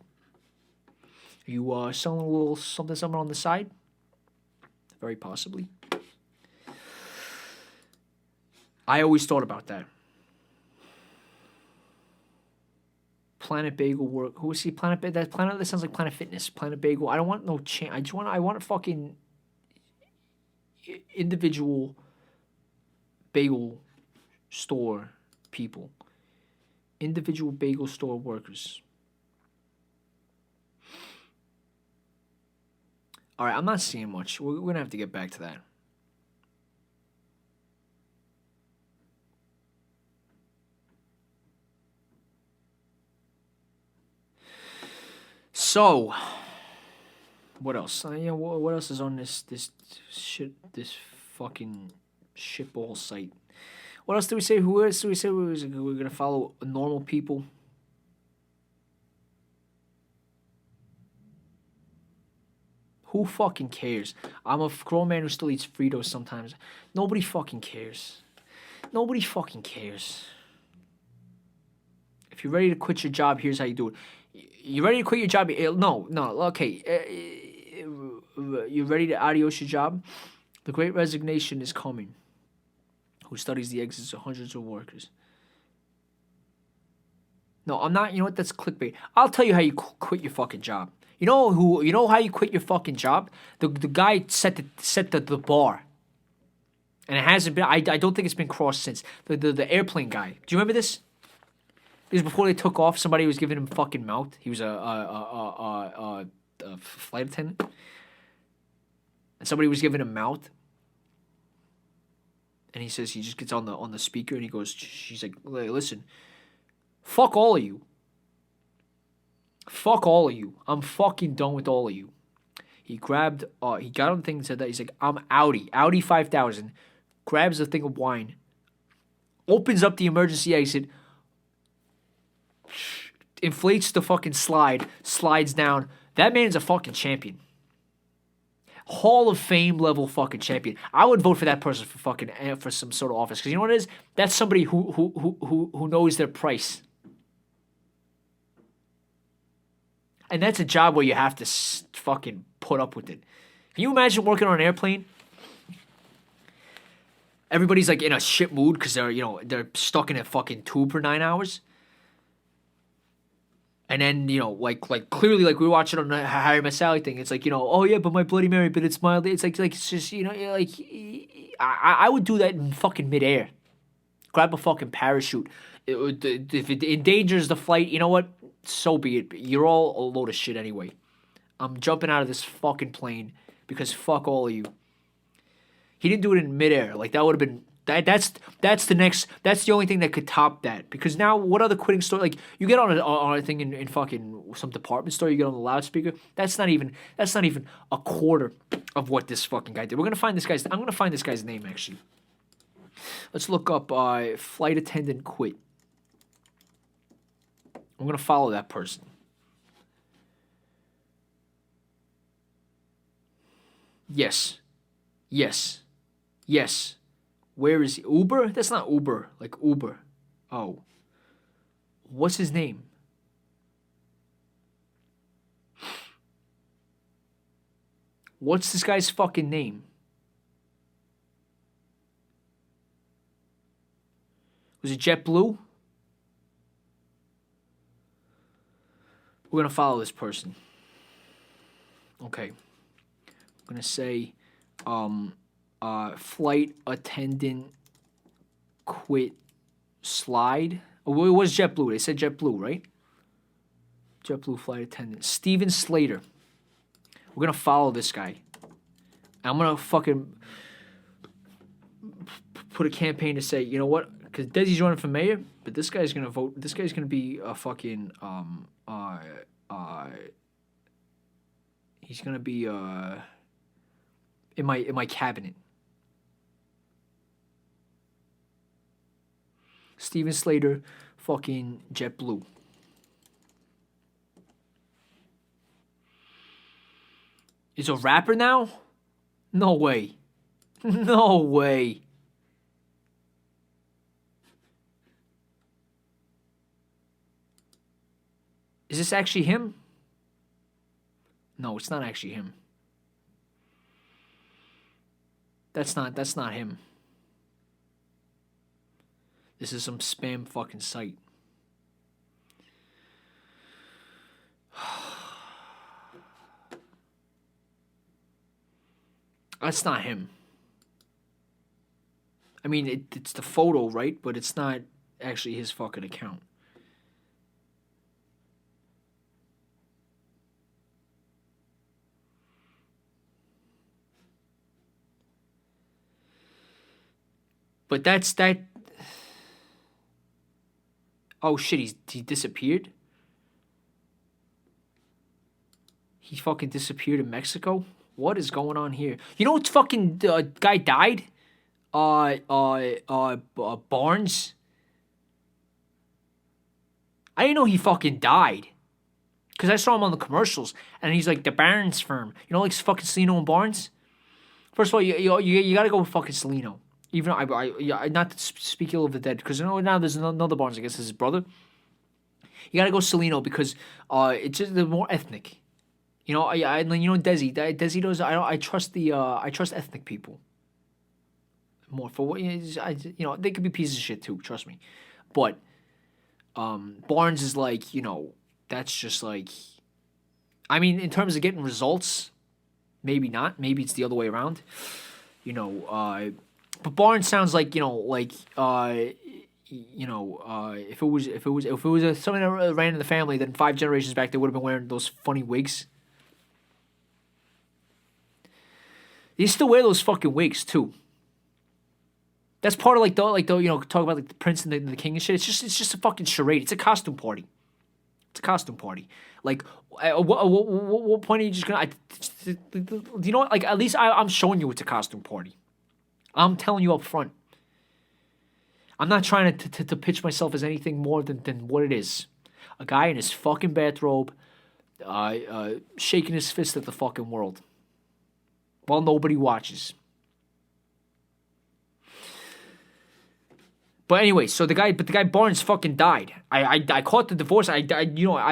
Are you selling a little something on the side? Very possibly. I always thought about that. Planet Bagel work. Who is he? Planet that Planet that sounds like Planet Fitness. Planet Bagel. I don't want no chance. I want a fucking individual bagel store people. Individual bagel store workers. All right, I'm not seeing much. We're gonna have to get back to that. So, what else? What else is on this fucking shitball site? What else do we say? Who else do we say we're gonna follow normal people? Who fucking cares? I'm a grown man who still eats Fritos sometimes. Nobody fucking cares. Nobody fucking cares. If you're ready to quit your job, here's how you do it. You ready to quit your job? No, okay. You ready to adios your job? The great resignation is coming. Who studies the exits of hundreds of workers. No, I'm not. You know what? That's clickbait. I'll tell you how you quit your fucking job. You know how you quit your fucking job? The guy set the bar. And it hasn't been, I don't think it's been crossed since. The airplane guy. Do you remember this? Because before they took off, somebody was giving him fucking mouth. He was a flight attendant. And somebody was giving him mouth. And he says, he just gets on the speaker and he goes, she's like, listen, fuck all of you. Fuck all of you. I'm fucking done with all of you. He grabbed, he got on the thing and said that. He's like, I'm Audi 5000. Grabs a thing of wine. Opens up the emergency exit. Inflates the fucking slide. Slides down. That man's a fucking champion. Hall of Fame level fucking champion. I would vote for that person for some sort of office. Because you know what it is? That's somebody who knows their price. And that's a job where you have to fucking put up with it. Can you imagine working on an airplane? Everybody's like in a shit mood because they're stuck in a fucking tube for 9 hours. And then, like clearly, like we were watching on the Harry Met Sally thing. It's like, oh yeah, but my Bloody Mary, but it's mild. It's like it's just, like I would do that in fucking midair. Grab a fucking parachute. If it endangers the flight, you know what? So be it. You're all a load of shit anyway. I'm jumping out of this fucking plane because fuck all of you. He didn't do it in midair. Like that would have been that's the only thing that could top that. Because now what other quitting story? Like you get on a thing in fucking some department store, you get on the loudspeaker. That's not even a quarter of what this fucking guy did. I'm gonna find this guy's name actually. Let's look up flight attendant quit. I'm gonna follow that person. Yes. Where is he? Uber? That's not Uber. Like Uber. Oh. What's his name? What's this guy's fucking name? Was it JetBlue? We're going to follow this person. Okay. I'm going to say flight attendant quit slide. Oh, it was JetBlue. They said JetBlue, right? JetBlue flight attendant. Steven Slater. We're going to follow this guy. I'm going to fucking put a campaign to say, you know what? Because Desi's running for mayor, but this guy's going to vote. This guy's going to be a fucking, he's going to be, in my cabinet. Steven Slater, fucking JetBlue. Is a rapper now? No way. No way. Is this actually him? No, it's not actually him. That's not him. This is some spam fucking site. That's not him. I mean, it's the photo, right? But it's not actually his fucking account. But that's that. Oh shit! He disappeared. He fucking disappeared in Mexico. What is going on here? You know what fucking guy died? Barnes. I didn't know he fucking died. Cause I saw him on the commercials, and he's like the Barnes firm. You know, like fucking Celino and Barnes. First of all, you gotta go with fucking Celino. Even though I not to speak ill of the dead, because now there's another Barnes. I guess is his brother. You gotta go Celino because it's just they're more ethnic. You know, Desi does. I trust I trust ethnic people more for what they could be pieces of shit too. Trust me, but Barnes is like that's just like, I mean, in terms of getting results, maybe not. Maybe it's the other way around. But Barnes sounds like if it was something that ran in the family, then 5 generations back they would have been wearing those funny wigs. They still wear those fucking wigs too. That's part of talk about like the prince and the king and shit. It's just a fucking charade. It's a costume party. Like, at what point are you just gonna? You know what? Like, at least I'm showing you it's a costume party. I'm telling you up front. I'm not trying to pitch myself as anything more than what it is. A guy in his fucking bathrobe, shaking his fist at the fucking world, while nobody watches. But anyway, so the guy Barnes fucking died. I caught the divorce. I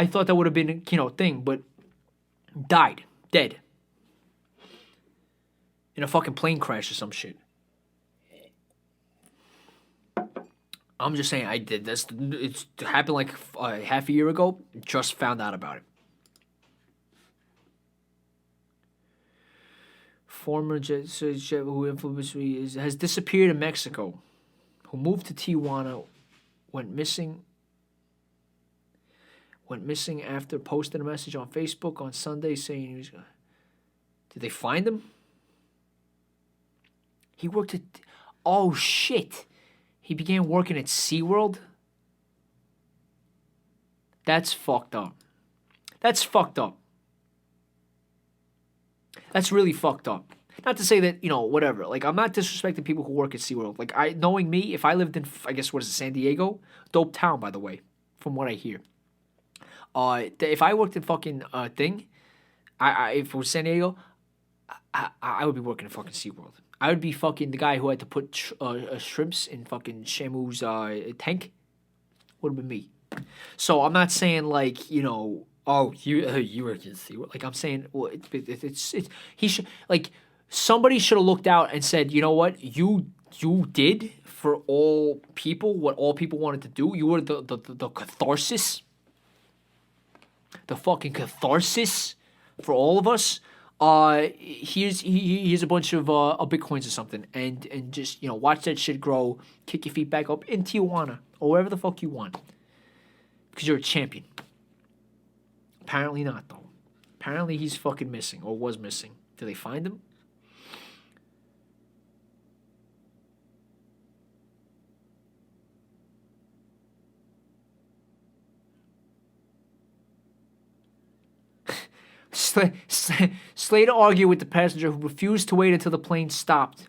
thought that would have been thing, but died, dead, in a fucking plane crash or some shit. I'm just saying, I did this. It's happened like half a year ago. Just found out about it. Former jet who influenced me has disappeared in Mexico. Who moved to Tijuana, went missing after posting a message on Facebook on Sunday saying he was gonna... Did they find him? He worked at... Oh, shit. He began working at SeaWorld? That's fucked up. That's fucked up. That's really fucked up. Not to say that, whatever. Like, I'm not disrespecting people who work at SeaWorld. Like, knowing me, if I lived in, I guess, what is it, San Diego? Dope town, by the way, from what I hear. If I worked in fucking thing, if it was San Diego, I would be working at fucking SeaWorld. I would be fucking the guy who had to put shrimps in fucking Shamu's tank. Would have been me. So I'm not saying like, oh, you work at SeaWorld. Like I'm saying, well, it's he should like somebody should have looked out and said, you know what, you did for all people what all people wanted to do. You were the catharsis, the fucking catharsis for all of us. Here's a bunch of bitcoins or something, and just watch that shit grow. Kick your feet back up in Tijuana or wherever the fuck you want, because you're a champion. Apparently not though. Apparently he's fucking missing or was missing. Did they find him? Slater argued with the passenger who refused to wait until the plane stopped.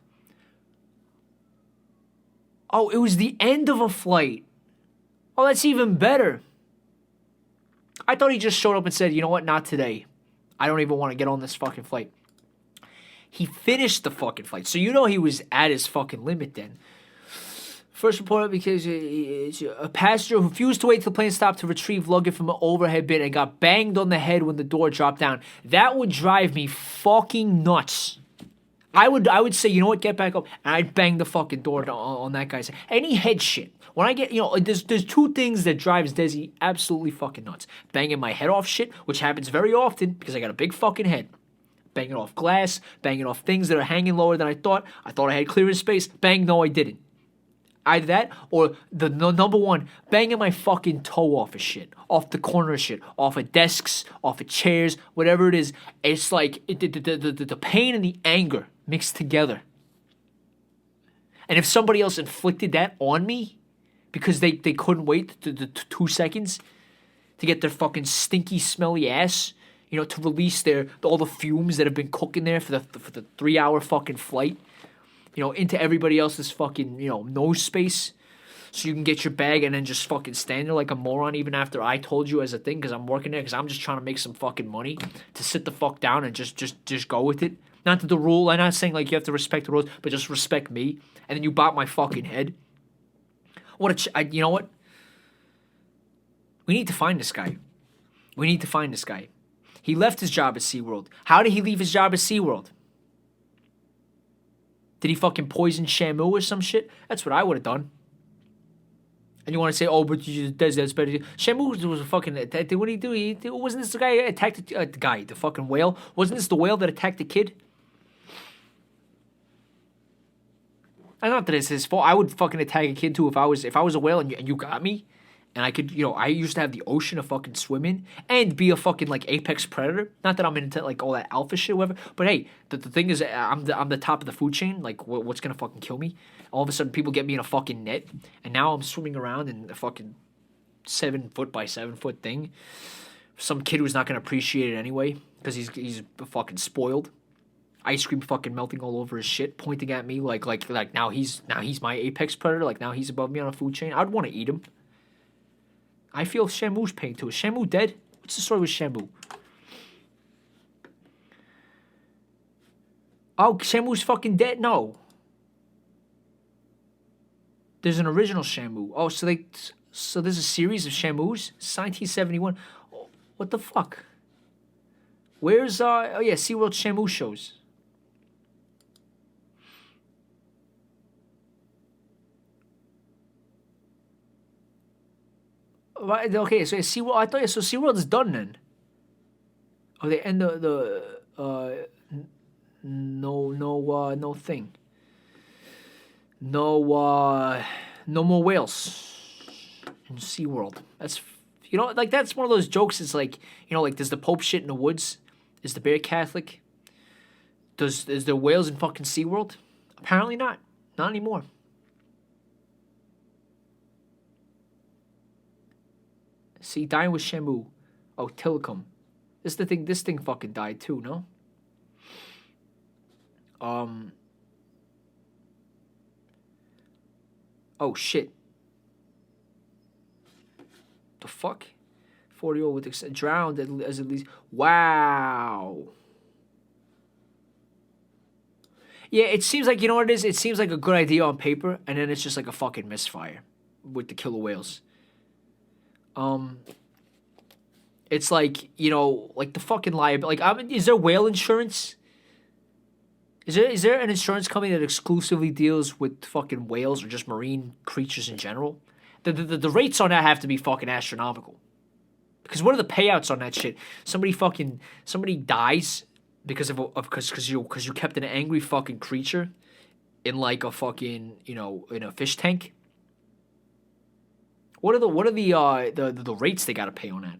Oh, it was the end of a flight. Oh, that's even better. I thought he just showed up and said, you know what, not today. I don't even want to get on this fucking flight. He finished the fucking flight. So he was at his fucking limit then. First reported because a passenger who refused to wait till the plane stopped to retrieve luggage from an overhead bin and got banged on the head when the door dropped down. That would drive me fucking nuts. I would say, you know what, get back up, and I'd bang the fucking door on that guy's head. Any head shit. When I get, there's two things that drives Desi absolutely fucking nuts. Banging my head off shit, which happens very often because I got a big fucking head. Banging off glass, banging off things that are hanging lower than I thought. I thought I had clear space. Bang, no, I didn't. Either that or the number one, banging my fucking toe off of shit, off the corner of shit, off of desks, off of chairs, whatever it is. It's like the pain and the anger mixed together. And if somebody else inflicted that on me because they couldn't wait the 2 seconds to get their fucking stinky, smelly ass, to release all the fumes that have been cooking there for the 3-hour fucking flight, into everybody else's fucking, nose space, so you can get your bag and then just fucking stand there like a moron even after I told you as a thing because I'm working there because I'm just trying to make some fucking money to sit the fuck down and just go with it. Not that the rule, I'm not saying like you have to respect the rules, but just respect me. And then you bop my fucking head. You know what? We need to find this guy. He left his job at SeaWorld. How did he leave his job at SeaWorld? Did he fucking poison Shamu or some shit? That's what I would have done. And you want to say, oh, but that's better. Shamu was a fucking... What did he do? Wasn't this the guy who attacked the fucking whale? Wasn't this the whale that attacked the kid? I not that it's his fault. I would fucking attack a kid too if I was a whale and you got me. And I could, I used to have the ocean to fucking swim in and be a fucking like apex predator. Not that I'm into like all that alpha shit, whatever. But hey, the thing is, I'm the top of the food chain. Like, what's gonna fucking kill me? All of a sudden, people get me in a fucking net, and now I'm swimming around in a fucking 7 foot by 7 foot thing. Some kid who's not gonna appreciate it anyway because he's fucking spoiled. Ice cream fucking melting all over his shit, pointing at me like now he's my apex predator. Like now he's above me on a food chain. I'd want to eat him. I feel Shamu's pain too. Is Shamu dead? What's the story with Shamu? Oh, Shamu's fucking dead? No. There's an original Shamu. Oh, so there's a series of Shamus. It's 1971. Oh, what the fuck? Where's oh yeah, SeaWorld Shamu shows. Right, okay, so SeaWorld. I thought so. SeaWorld is done then. Oh, they end no thing. No more whales in SeaWorld. That's like that's one of those jokes. It's like like does the Pope shit in the woods? Is the bear Catholic? Is there whales in fucking SeaWorld? Apparently not. Not anymore. See, dying with Shamu. Oh, Tillicum. This thing fucking died too, no? Um. Oh shit. The fuck? 40-year-old with drowned as at least. Wow. Yeah, it seems like what it is. It seems like a good idea on paper, and then it's just like a fucking misfire with the killer whales. It's like like the fucking liability. Like, is there whale insurance? Is there an insurance company that exclusively deals with fucking whales or just marine creatures in general? The rates on that have to be fucking astronomical. Because what are the payouts on that shit? Somebody dies because because you kept an angry fucking creature in like a fucking in a fish tank. What are the rates they gotta pay on that?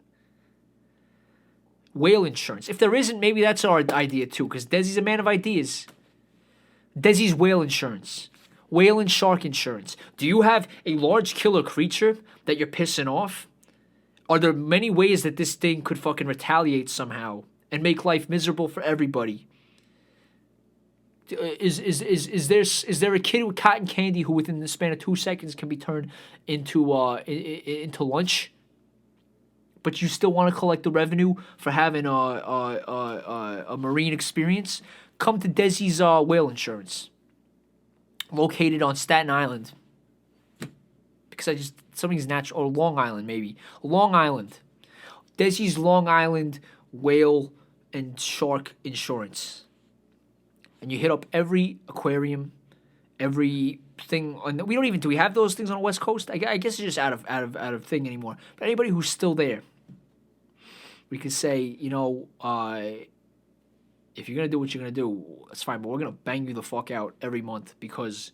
Whale insurance. If there isn't, maybe that's our idea too. Because Desi's a man of ideas. Desi's whale insurance. Whale and shark insurance. Do you have a large killer creature that you're pissing off? Are there many ways that this thing could fucking retaliate somehow and make life miserable for everybody? Is there a kid with cotton candy who within the span of 2 seconds can be turned into lunch? But you still want to collect the revenue for having a marine experience? Come to Desi's whale insurance, located on Staten Island. Because something's natural, or Long Island maybe. Long Island. Desi's Long Island whale and shark insurance. And you hit up every aquarium, every thing we don't even do we have those things on the West Coast? I guess it's just out of thing anymore. But anybody who's still there, we could say, if you're gonna do what you're gonna do, that's fine. But we're gonna bang you the fuck out every month because,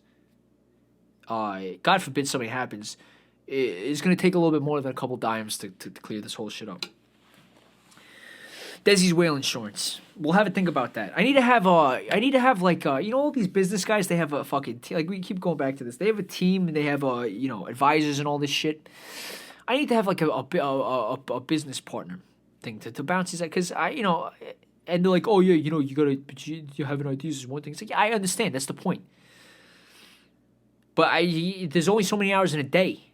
God forbid something happens, it's gonna take a little bit more than a couple dimes to clear this whole shit up. Desi's whale insurance. We'll have a think about that. I need to have like all these business guys. They have a fucking like we keep going back to this. They have a team and they have advisors and all this shit. I need to have like a business partner thing to bounce these out because and they're like, oh yeah, you having ideas is one thing. It's like, yeah, I understand, that's the point. But there's only so many hours in a day,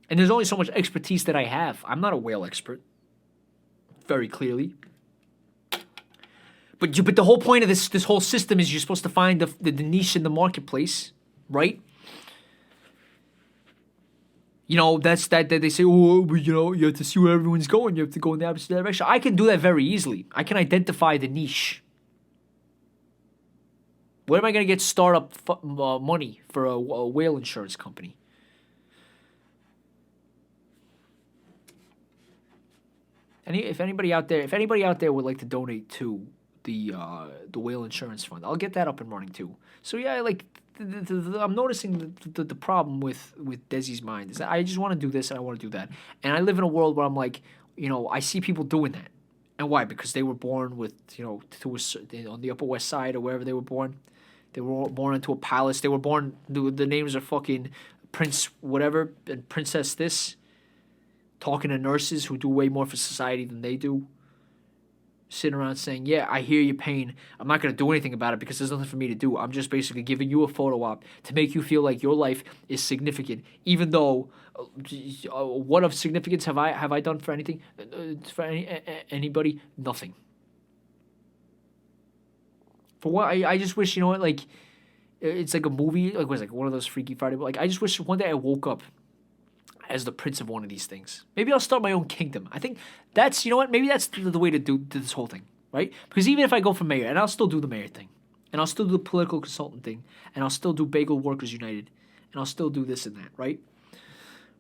and there's only so much expertise that I have. I'm not a whale expert, very clearly. But the whole point of this whole system is you're supposed to find the niche in the marketplace, right? That's that they say, oh, you have to see where everyone's going. You have to go in the opposite direction. I can do that very easily. I can identify the niche. Where am I going to get startup money for a whale insurance company? If anybody out there would like to donate to the whale insurance fund, I'll get that up and running too. So yeah, like I'm noticing the problem with Desi's mind is that I just want to do this and I want to do that, and I live in a world where I'm like, I see people doing that, and why? Because they were born with on the Upper West Side or wherever they were born. They were born into a palace. They were born. The names are fucking Prince whatever and Princess this. Talking to nurses who do way more for society than they do. Sitting around saying, yeah, I hear your pain. I'm not going to do anything about it because there's nothing for me to do. I'm just basically giving you a photo op to make you feel like your life is significant. Even though, what of significance have I done for anything? For anybody? Nothing. For what? I just wish, like, It's like a movie. Like was like one of those Freaky Friday. Like I just wish one day I woke up as the prince of one of these things. Maybe I'll start my own kingdom. I think that's, you know what? Maybe that's the way to do this whole thing, right? Because even if I go for mayor, and I'll still do the mayor thing, and I'll still do the political consultant thing, and I'll still do Bagel Workers United, and I'll still do this and that, right?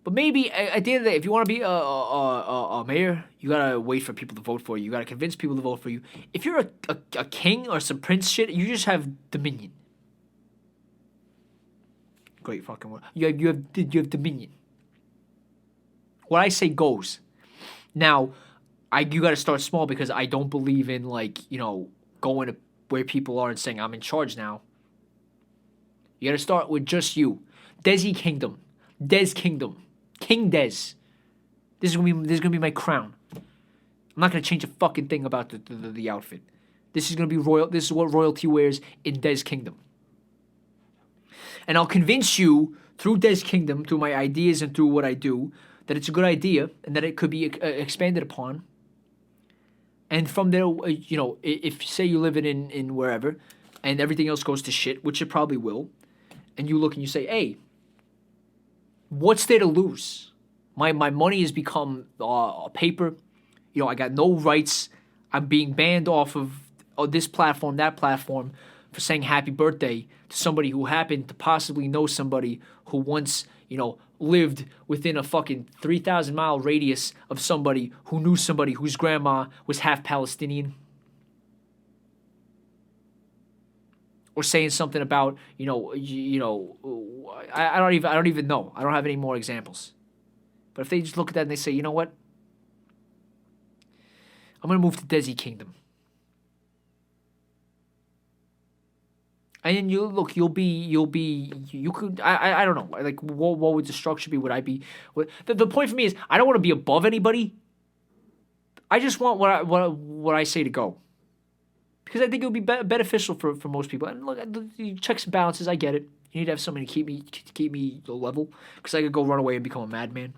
But maybe at the end of the day, if you want to be a mayor, you gotta wait for people to vote for you. You gotta convince people to vote for you. If you're a king or some prince shit, you just have dominion. Great fucking word. You have dominion. What I say goes. Now, you got to start small because I don't believe in going to where people are and saying I'm in charge now. You got to start with just you, Desi Kingdom, Des Kingdom, King Des. This is gonna be my crown. I'm not gonna change a fucking thing about the outfit. This is gonna be royal. This is what royalty wears in Des Kingdom. And I'll convince you through Des Kingdom, through my ideas and through what I do, that it's a good idea and that it could be expanded upon. And from there, if say you live in wherever, and everything else goes to shit, which it probably will, and you look and you say, hey, what's there to lose? My money has become a paper. I got no rights. I'm being banned off of this platform, that platform, for saying happy birthday to somebody who happened to possibly know somebody who once, lived within a fucking 3,000-mile radius of somebody who knew somebody whose grandma was half Palestinian. Or saying something about, I don't even know. I don't have any more examples. But if they just look at that and they say, you know what? I'm going to move to Desi Kingdom. And then you could, I don't know, like, what would the structure be? Would I be, the point for me is, I don't want to be above anybody. I just want what I say to go. Because I think it would be beneficial for most people. And look, checks and balances, I get it. You need to have somebody to keep me level. Because I could go run away and become a madman.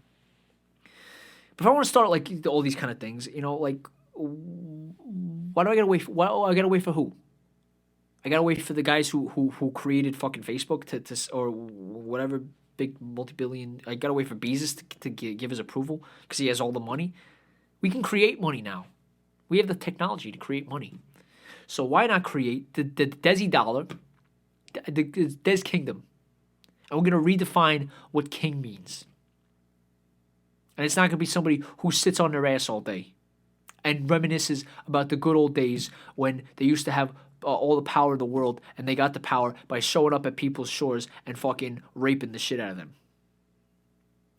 But if I want to start, like, all these kind of things, like, why do I gotta wait I gotta wait for who? I gotta wait for the guys who created fucking Facebook to or whatever big multi-billion. I gotta wait for Bezos to give his approval because he has all the money. We can create money now. We have the technology to create money. So why not create the Desi dollar, the Des Kingdom, and we're gonna redefine what king means. And it's not gonna be somebody who sits on their ass all day and reminisces about the good old days when they used to have all the power in the world, and they got the power by showing up at people's shores and fucking raping the shit out of them.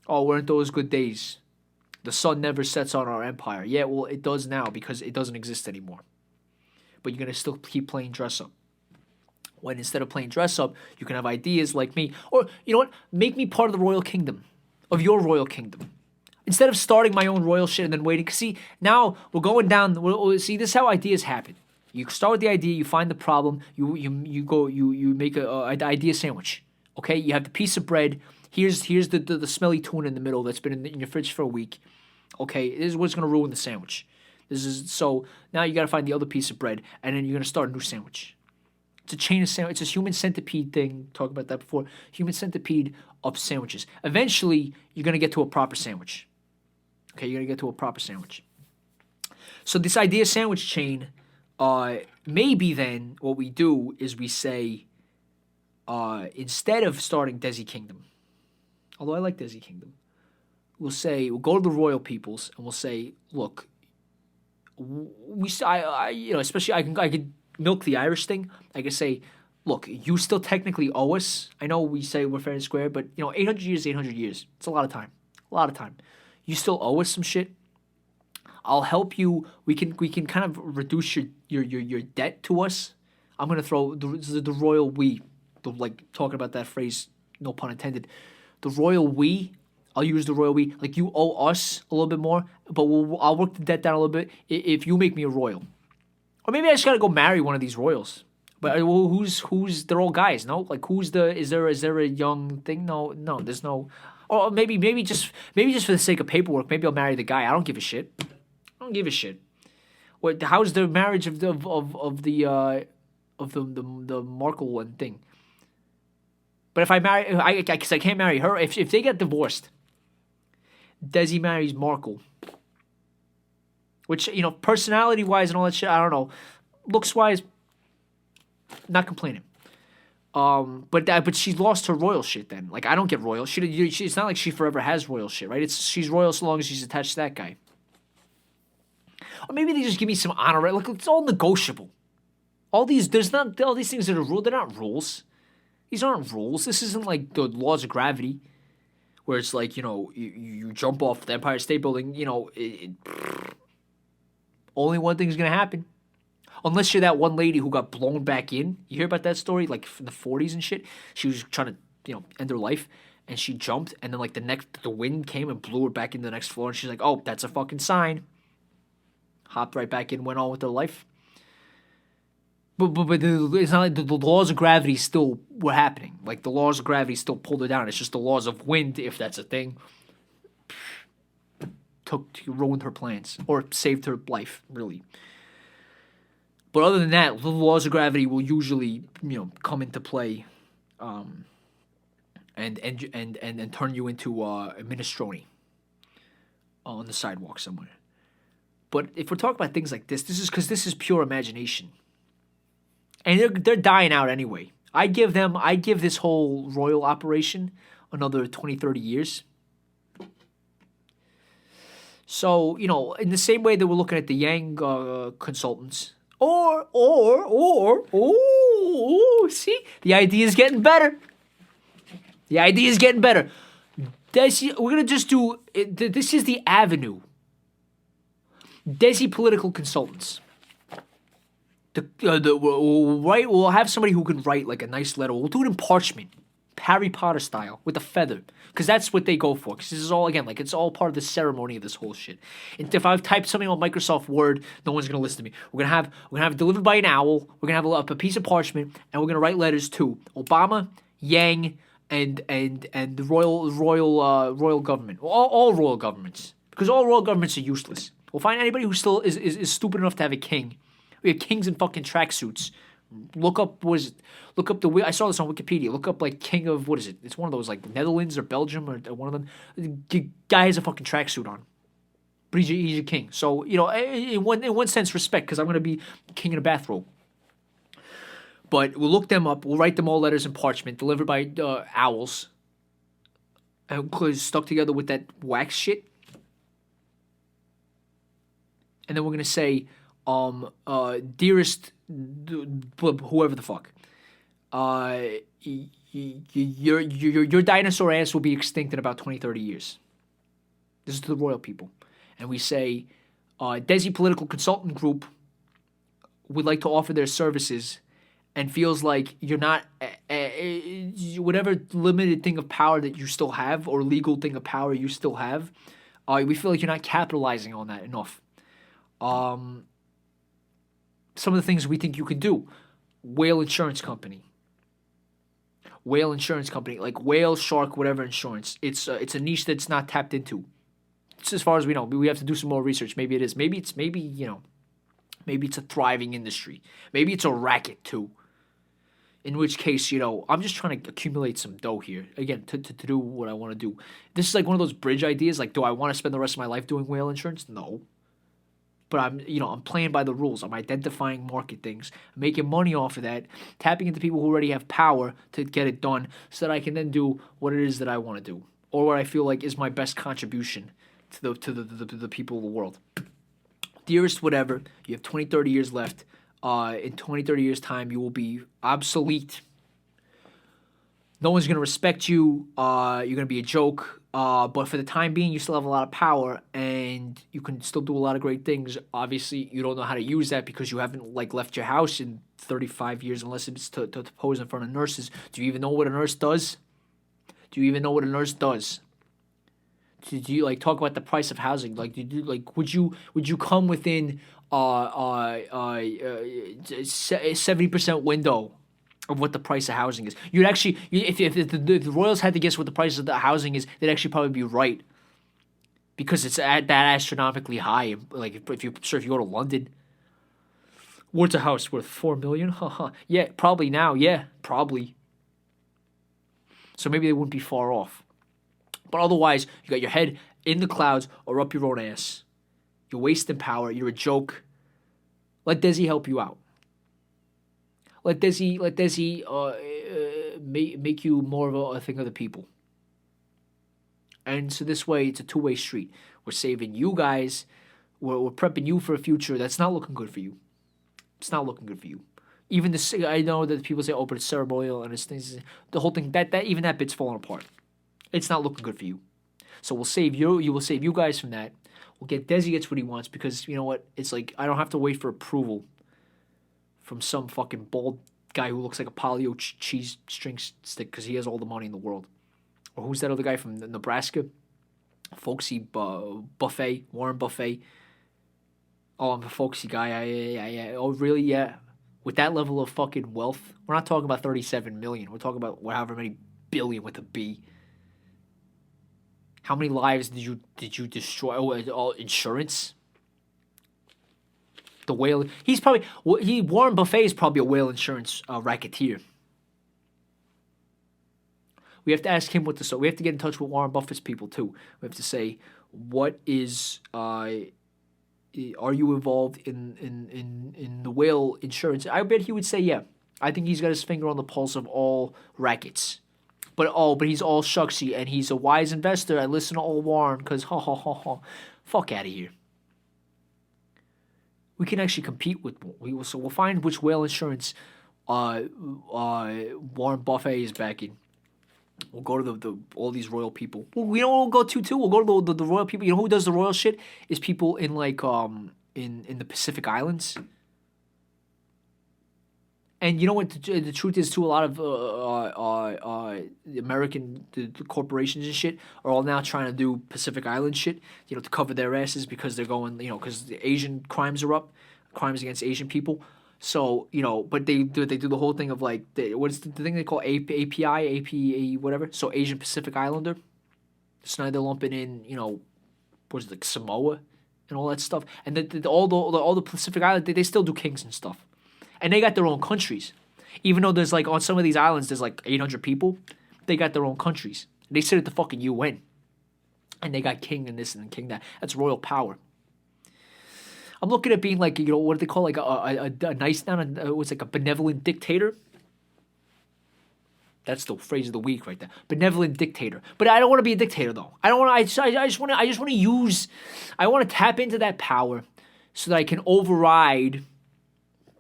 Oh, weren't those good days? The sun never sets on our empire. Yeah, well, it does now because it doesn't exist anymore. But you're going to still keep playing dress up. When instead of playing dress up, you can have ideas like me. Or, you know what? Make me part of the royal kingdom, of your royal kingdom. Instead of starting my own royal shit and then waiting. See, now we're going down. See, this is how ideas happen. You start with the idea, you find the problem, you make an idea sandwich. Okay, you have the piece of bread. Here's the smelly tuna in the middle that's been in your fridge for a week. Okay, this is what's gonna ruin the sandwich. So now you gotta find the other piece of bread, and then you're gonna start a new sandwich. It's a chain of sandwich. It's a human centipede thing. Talked about that before. Human centipede of sandwiches. Eventually, you're gonna get to a proper sandwich. Okay, you're gonna get to a proper sandwich. So this idea sandwich chain. Maybe then what we do is we say, instead of starting Desi Kingdom, although I like Desi Kingdom, we'll go to the royal peoples and we'll say, look, especially I could milk the Irish thing. I could say, look, you still technically owe us. I know we say we're fair and square, but 800 years, 800 years. It's a lot of time. You still owe us some shit. I'll help you. We can kind of reduce your debt to us. I'm gonna throw the royal we, talking about that phrase, no pun intended. The royal we. I'll use the royal we. Like you owe us a little bit more, but I'll work the debt down a little bit if you make me a royal. Or maybe I just gotta go marry one of these royals. But who's they're all guys, no? Like is there a young thing? No, there's no. Or maybe just for the sake of paperwork, maybe I'll marry the guy. I don't give a shit. I don't give a shit. How's the marriage of the Markle one thing? But if I marry, because I can't marry her. If they get divorced, Desi marries Markle, which personality wise and all that shit, I don't know. Looks wise, not complaining. But she lost her royal shit then. Like I don't get royal. It's not like she forever has royal shit, right? She's royal so long as she's attached to that guy. Or maybe they just give me some honor. Like it's all negotiable. All these things that are ruled. They're not rules. These aren't rules. This isn't like the laws of gravity, where it's like you jump off the Empire State Building. Only one thing's gonna happen. Unless you're that one lady who got blown back in. You hear about that story? Like from the 40s and shit? She was trying to, end her life. And she jumped. And then like the wind came and blew her back into the next floor. And she's like, oh, that's a fucking sign. Hopped right back in, went on with her life. But it's not like the laws of gravity still were happening. Like the laws of gravity still pulled her down. It's just the laws of wind, if that's a thing, ruined her plans. Or saved her life, really. But other than that, the laws of gravity will usually, come into play, and turn you into a minestrone on the sidewalk somewhere. But if we're talking about things like this is pure imagination, and they're dying out anyway. I give this whole royal operation another 20, 30 years. So in the same way that we're looking at the Yang consultants. Or, see? The idea is getting better. We're going to just do, this is the avenue. Desi political consultants. We'll have somebody who can write like a nice letter. We'll do it in parchment. Harry Potter style with a feather, because that's what they go for. Because this is all, again, like it's all part of the ceremony of this whole shit. And if I've typed something on Microsoft Word, no one's gonna listen to me. We're gonna have it delivered by an owl. We're gonna have a piece of parchment, and we're gonna write letters to Obama, Yang, and the royal government. All royal governments, because all royal governments are useless. We'll find anybody who still is stupid enough to have a king. We have kings in fucking tracksuits. Look up I saw this on Wikipedia. Look up like king of, what is it? It's one of those like Netherlands or Belgium or one of them. The guy has a fucking tracksuit on, but he's a king. So in one sense, respect, because I'm gonna be king in a bathrobe. But we'll look them up. We'll write them all letters in parchment, delivered by owls, and stuck together with that wax shit. And then we're gonna say, dearest, whoever the fuck, your dinosaur ass will be extinct in about 20, 30 years. This is to the royal people. And we say, Desi Political Consultant Group would like to offer their services and feels like you're not, whatever limited thing of power that you still have or legal thing of power you still have, we feel like you're not capitalizing on that enough. Some of the things we think you could do. Whale insurance company, like whale, shark, whatever insurance. It's a niche that's not tapped into. It's as far as we know. We have to do some more research. Maybe it is. Maybe it's a thriving industry. Maybe it's a racket too. In which case, I'm just trying to accumulate some dough here. Again, to do what I want to do. This is like one of those bridge ideas. Like, do I want to spend the rest of my life doing whale insurance? No. But I'm playing by the rules. I'm identifying market things, making money off of that, tapping into people who already have power to get it done, so that I can then do what it is that I want to do, or what I feel like is my best contribution to the people of the world. Dearest, whatever, you have 20, 30 years left. In 20, 30 years' time, you will be obsolete. No one's going to respect you. You're going to be a joke. But for the time being, you still have a lot of power, and you can still do a lot of great things. Obviously, you don't know how to use that because you haven't left your house in 35 years, unless it's to pose in front of nurses. Do you even know what a nurse does? Do you talk about the price of housing? Would you come within 70% window of what the price of housing is? You'd actually, if the Royals had to guess what the price of the housing is, they'd actually probably be right, because it's at that astronomically high. Like if you go to London, what's a house worth? $4 million? Yeah, probably now. Yeah, probably. So maybe they wouldn't be far off. But otherwise, you got your head in the clouds or up your own ass. You're wasting power. You're a joke. Let Desi help you out. Let Desi make you more of a thing of the people. And so this way, it's a two-way street. We're saving you guys. We're prepping you for a future that's not looking good for you. It's not looking good for you. Even this, I know that people say, "Oh, but it's ceremonial and it's things." The whole thing that even that bit's falling apart. It's not looking good for you. So we'll save you. You will save you guys from that. We'll get Desi gets what he wants because you know what? It's like I don't have to wait for approval from some fucking bald guy who looks like a polio cheese string stick because he has all the money in the world. Or who's that other guy from Nebraska? Folksy Buffet, Warren Buffet. Oh, I'm a folksy guy. Yeah. Oh, really? Yeah. With that level of fucking wealth, we're not talking about 37 million. We're talking about however many billion with a B. How many lives did you destroy? Oh, all insurance. The whale. Warren Buffet is probably a whale insurance racketeer. We have to ask him what the. So we have to get in touch with Warren Buffett's people too. We have to say, what is are you involved in the whale insurance? I bet he would say yeah. I think he's got his finger on the pulse of all rackets. But he's all shucksy and he's a wise investor. I listen to old Warren because fuck out of here. We can actually compete with. So we'll find which whale insurance Warren Buffett is backing. We'll go to all these royal people. We'll go to. We'll go to the royal people. You know who does the royal shit? Is people in like in the Pacific Islands. And you know what the truth is too? A lot of the American the corporations and shit are all now trying to do Pacific Island shit. You know, to cover their asses because they're going. You know, because the Asian crimes are up, crimes against Asian people. So, you know, but they do the whole thing of like, what's the thing they call API, whatever? So Asian Pacific Islander. So now they're lumping in, you know, what is it, like Samoa and all that stuff. And all the Pacific Island, they still do kings and stuff. And they got their own countries. Even though there's like, on some of these islands, there's like 800 people, they got their own countries. They sit at the fucking UN. And they got king and this and king that. That's royal power. I'm looking at being like, you know, what do they call like a nice down? What's like a benevolent dictator? That's the phrase of the week right there. Benevolent dictator. But I don't want to be a dictator though. I don't want to. I just want to use. I want to tap into that power so that I can override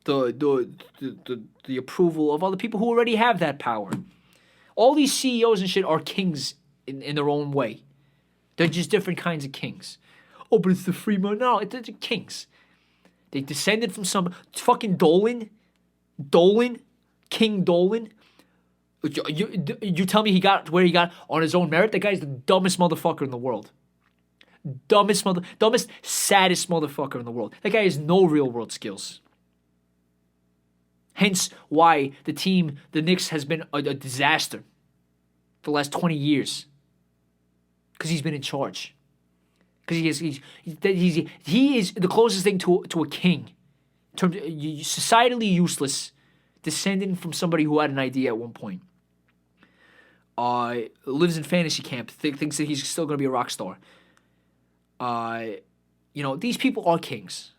the approval of other people who already have that power. All these CEOs and shit are kings in their own way. They're just different kinds of kings. Oh, but it's the free man. No, they're kings. They descended from some fucking Dolan, King Dolan. You tell me he got where he got on his own merit? That guy's the dumbest motherfucker in the world. Dumbest, saddest motherfucker in the world. That guy has no real world skills. Hence why the Knicks, has been a disaster for the last 20 years. Because he's been in charge. Because he is the closest thing to a king. Societally useless, descending from somebody who had an idea at one point. Lives in fantasy camp, thinks that he's still going to be a rock star. You know, these people are kings.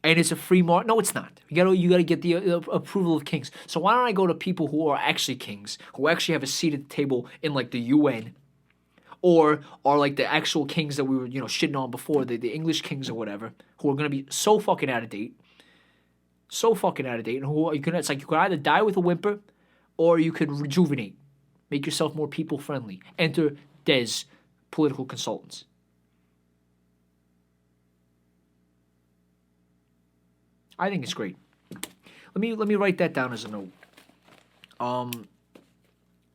And it's a free market. No, it's not. You gotta get the approval of kings. So why don't I go to people who are actually kings, who actually have a seat at the table in like the UN, or are like the actual kings that we were, you know, shitting on before, the English kings or whatever, who are gonna be so fucking out of date, and who it's like you could either die with a whimper, or you could rejuvenate, make yourself more people friendly. Enter Des, political consultants. I think it's great. Let me write that down as a note.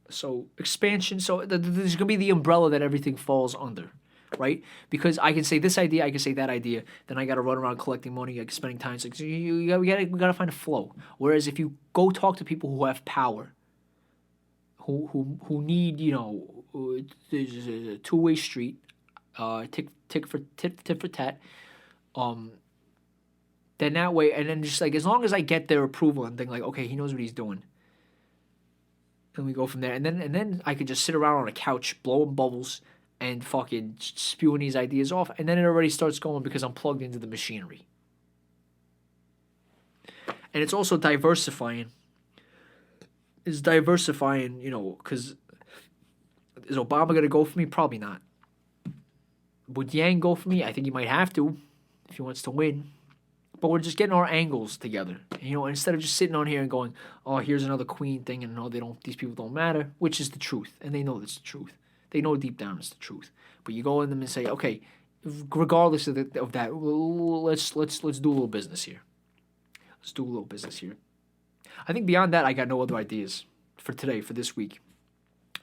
So expansion. So there's gonna be the umbrella that everything falls under, right? Because I can say this idea, I can say that idea. Then I gotta run around collecting money, like spending time. So we gotta find a flow. Whereas if you go talk to people who have power, who need, you know, there's a two-way street, tit for tat. Then that way, and then just like as long as I get their approval and think like, okay, he knows what he's doing. And we go from there. And then I could just sit around on a couch blowing bubbles and fucking spewing these ideas off. And then it already starts going because I'm plugged into the machinery. And it's also diversifying. It's diversifying, because is Obama going to go for me? Probably not. Would Yang go for me? I think he might have to if he wants to win. But we're just getting our angles together. Instead of just sitting on here and going, oh, here's another Queen thing, and no, these people don't matter, which is the truth. And they know it's the truth. They know deep down it's the truth. But you go in them and say, okay, regardless of that, let's do a little business here. Let's do a little business here. I think beyond that, I got no other ideas for today, for this week.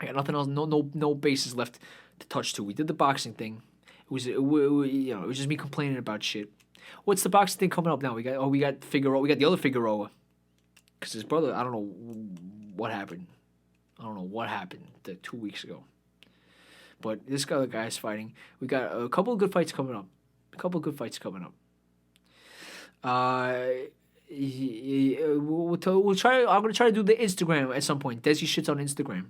I got nothing else, no bases left to touch to. We did the boxing thing. It was just me complaining about shit. What's the boxing thing coming up now? We got Figueroa. We got the other Figueroa. Because his brother, I don't know what happened. 2 weeks ago. But this other guy's fighting. We got a couple of good fights coming up. We'll try. I'm gonna try to do the Instagram at some point. Desi shits on Instagram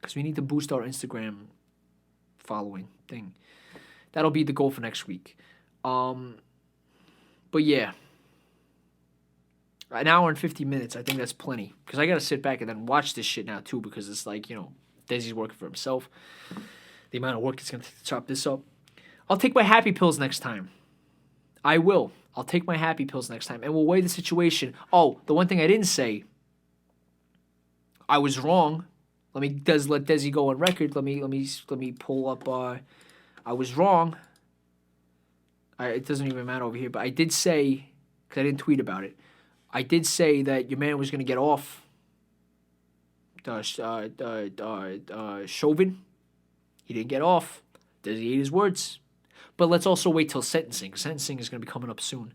because we need to boost our Instagram following thing. That'll be the goal for next week. But yeah, an hour and 50 minutes. I think that's plenty because I gotta sit back and then watch this shit now too because it's like Desi's working for himself. The amount of work it's gonna take to chop this up. I'll take my happy pills next time. I will. I'll take my happy pills next time, and we'll weigh the situation. Oh, the one thing I didn't say, I was wrong. Let Desi go on record. Let me pull up. I was wrong. It doesn't even matter over here, but I did say, because I didn't tweet about it, I did say that your man was going to get off Chauvin. He didn't get off. Desi ate his words. But let's also wait till sentencing. Sentencing is going to be coming up soon.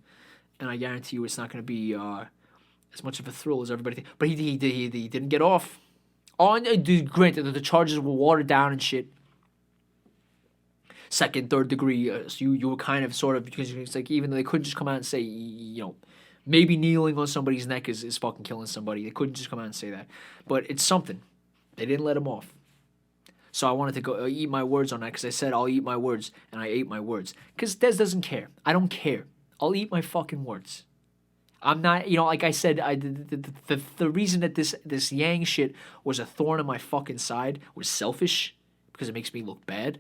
And I guarantee you it's not going to be as much of a thrill as everybody thinks. But he didn't get off. Granted, the charges were watered down and shit. Second, third degree. So you were kind of sort of, because it's like even though they couldn't just come out and say, maybe kneeling on somebody's neck is fucking killing somebody. They couldn't just come out and say that. But it's something. They didn't let him off. So I wanted to go eat my words on that because I said I'll eat my words, and I ate my words. Because Des doesn't care. I don't care. I'll eat my fucking words. I'm not, like I said, the reason that this Yang shit was a thorn in my fucking side was selfish because it makes me look bad,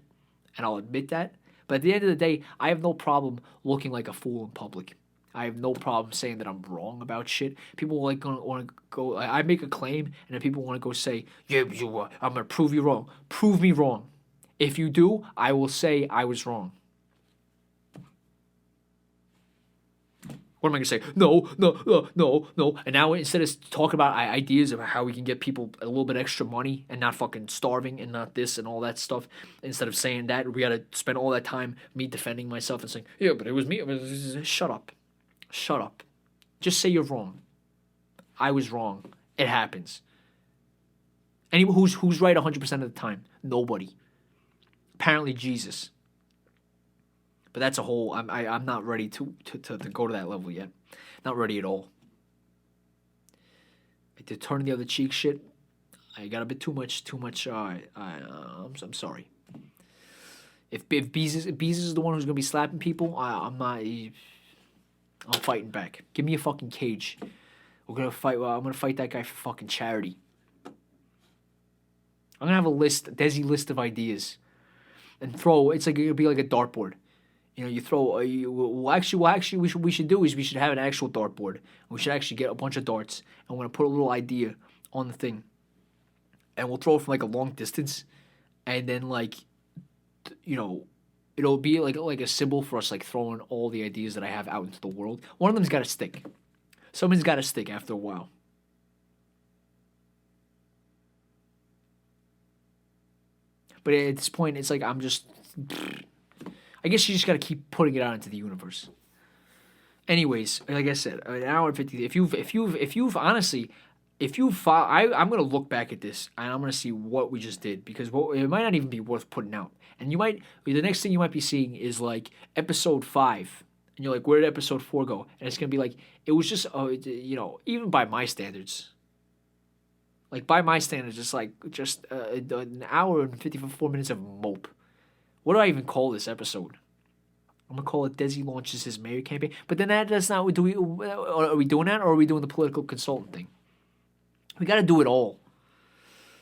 and I'll admit that. But at the end of the day, I have no problem looking like a fool in public. I have no problem saying that I'm wrong about shit. People want to go. I make a claim, and then people want to go say, "Yeah, I'm gonna prove you wrong." Prove me wrong. If you do, I will say I was wrong. What am I gonna say? No. And now instead of talking about ideas of how we can get people a little bit extra money and not fucking starving and not this and all that stuff, instead of saying that, we gotta spend all that time me defending myself and saying, "Yeah, but it was me." Shut up. Shut up. Just say you're wrong. I was wrong. It happens. Anyone who's right 100% of the time? Nobody. Apparently Jesus. But that's a whole. I'm not ready to go to that level yet. Not ready at all. I did turn the other cheek shit. I got a bit too much. I'm sorry. If Beezus is the one who's gonna be slapping people, I'm not. I'm fighting back. Give me a fucking cage. We're gonna fight. I'm gonna fight that guy for fucking charity. I'm gonna have a Desi list of ideas, and throw. It'll be like a dartboard. You throw. We should do is we should have an actual dartboard. We should actually get a bunch of darts, and we're gonna put a little idea on the thing, and we'll throw it from like a long distance, and then it'll be like a symbol for us, like throwing all the ideas that I have out into the world. One of them's got to stick. Something's got to stick after a while. But at this point, it's like I'm just. I guess you just got to keep putting it out into the universe. Anyways, like I said, an hour and 50. If you've honestly. I'm gonna look back at this and I'm gonna see what we just did because it might not even be worth putting out. And the next thing you might be seeing is like episode 5, and you're like, where did episode 4 go? And it's gonna be like, it was just, even by my standards, Like, by my standards, just an hour and 54 minutes of mope. What do I even call this episode? I'm gonna call it Desi launches his mayor campaign. But then that's not. Are we doing that, or are we doing the political consultant thing? We got to do it all.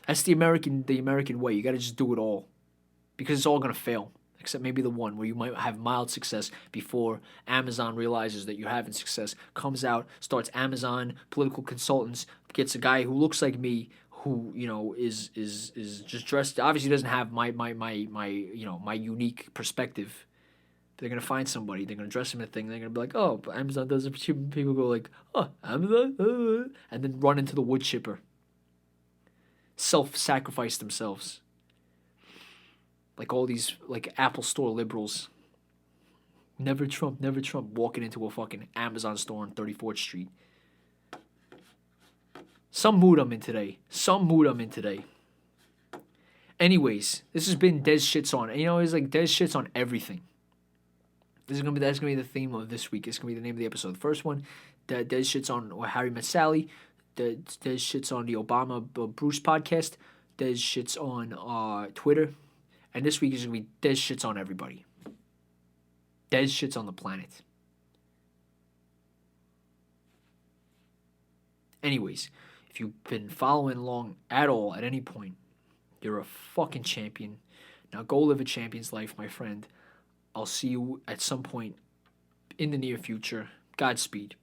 That's the American way. You got to just do it all, because it's all gonna fail, except maybe the one where you might have mild success before Amazon realizes that you're having success, comes out, starts Amazon political consultants, gets a guy who looks like me, who is just dressed. Obviously, doesn't have my unique perspective. They're gonna find somebody. They're gonna dress him in a thing. They're gonna be like, "Oh, but Amazon does it." People go like, "Oh, Amazon," and then run into the wood chipper. Self-sacrifice themselves. Like all these Apple Store liberals. Never Trump, walking into a fucking Amazon store on 34th Street. Some mood I'm in today. Anyways, this has been Des Shits On. It's like Des Shits On everything. That's gonna be the theme of this week. It's gonna be the name of the episode. The first one, Des Shits On Harry Met Sally. Des Shits On the Obama Bruce podcast. Des Shits On Twitter. And this week is going to be Des Shits On everybody. Des Shits On the planet. Anyways, if you've been following along at all, at any point, you're a fucking champion. Now go live a champion's life, my friend. I'll see you at some point in the near future. Godspeed.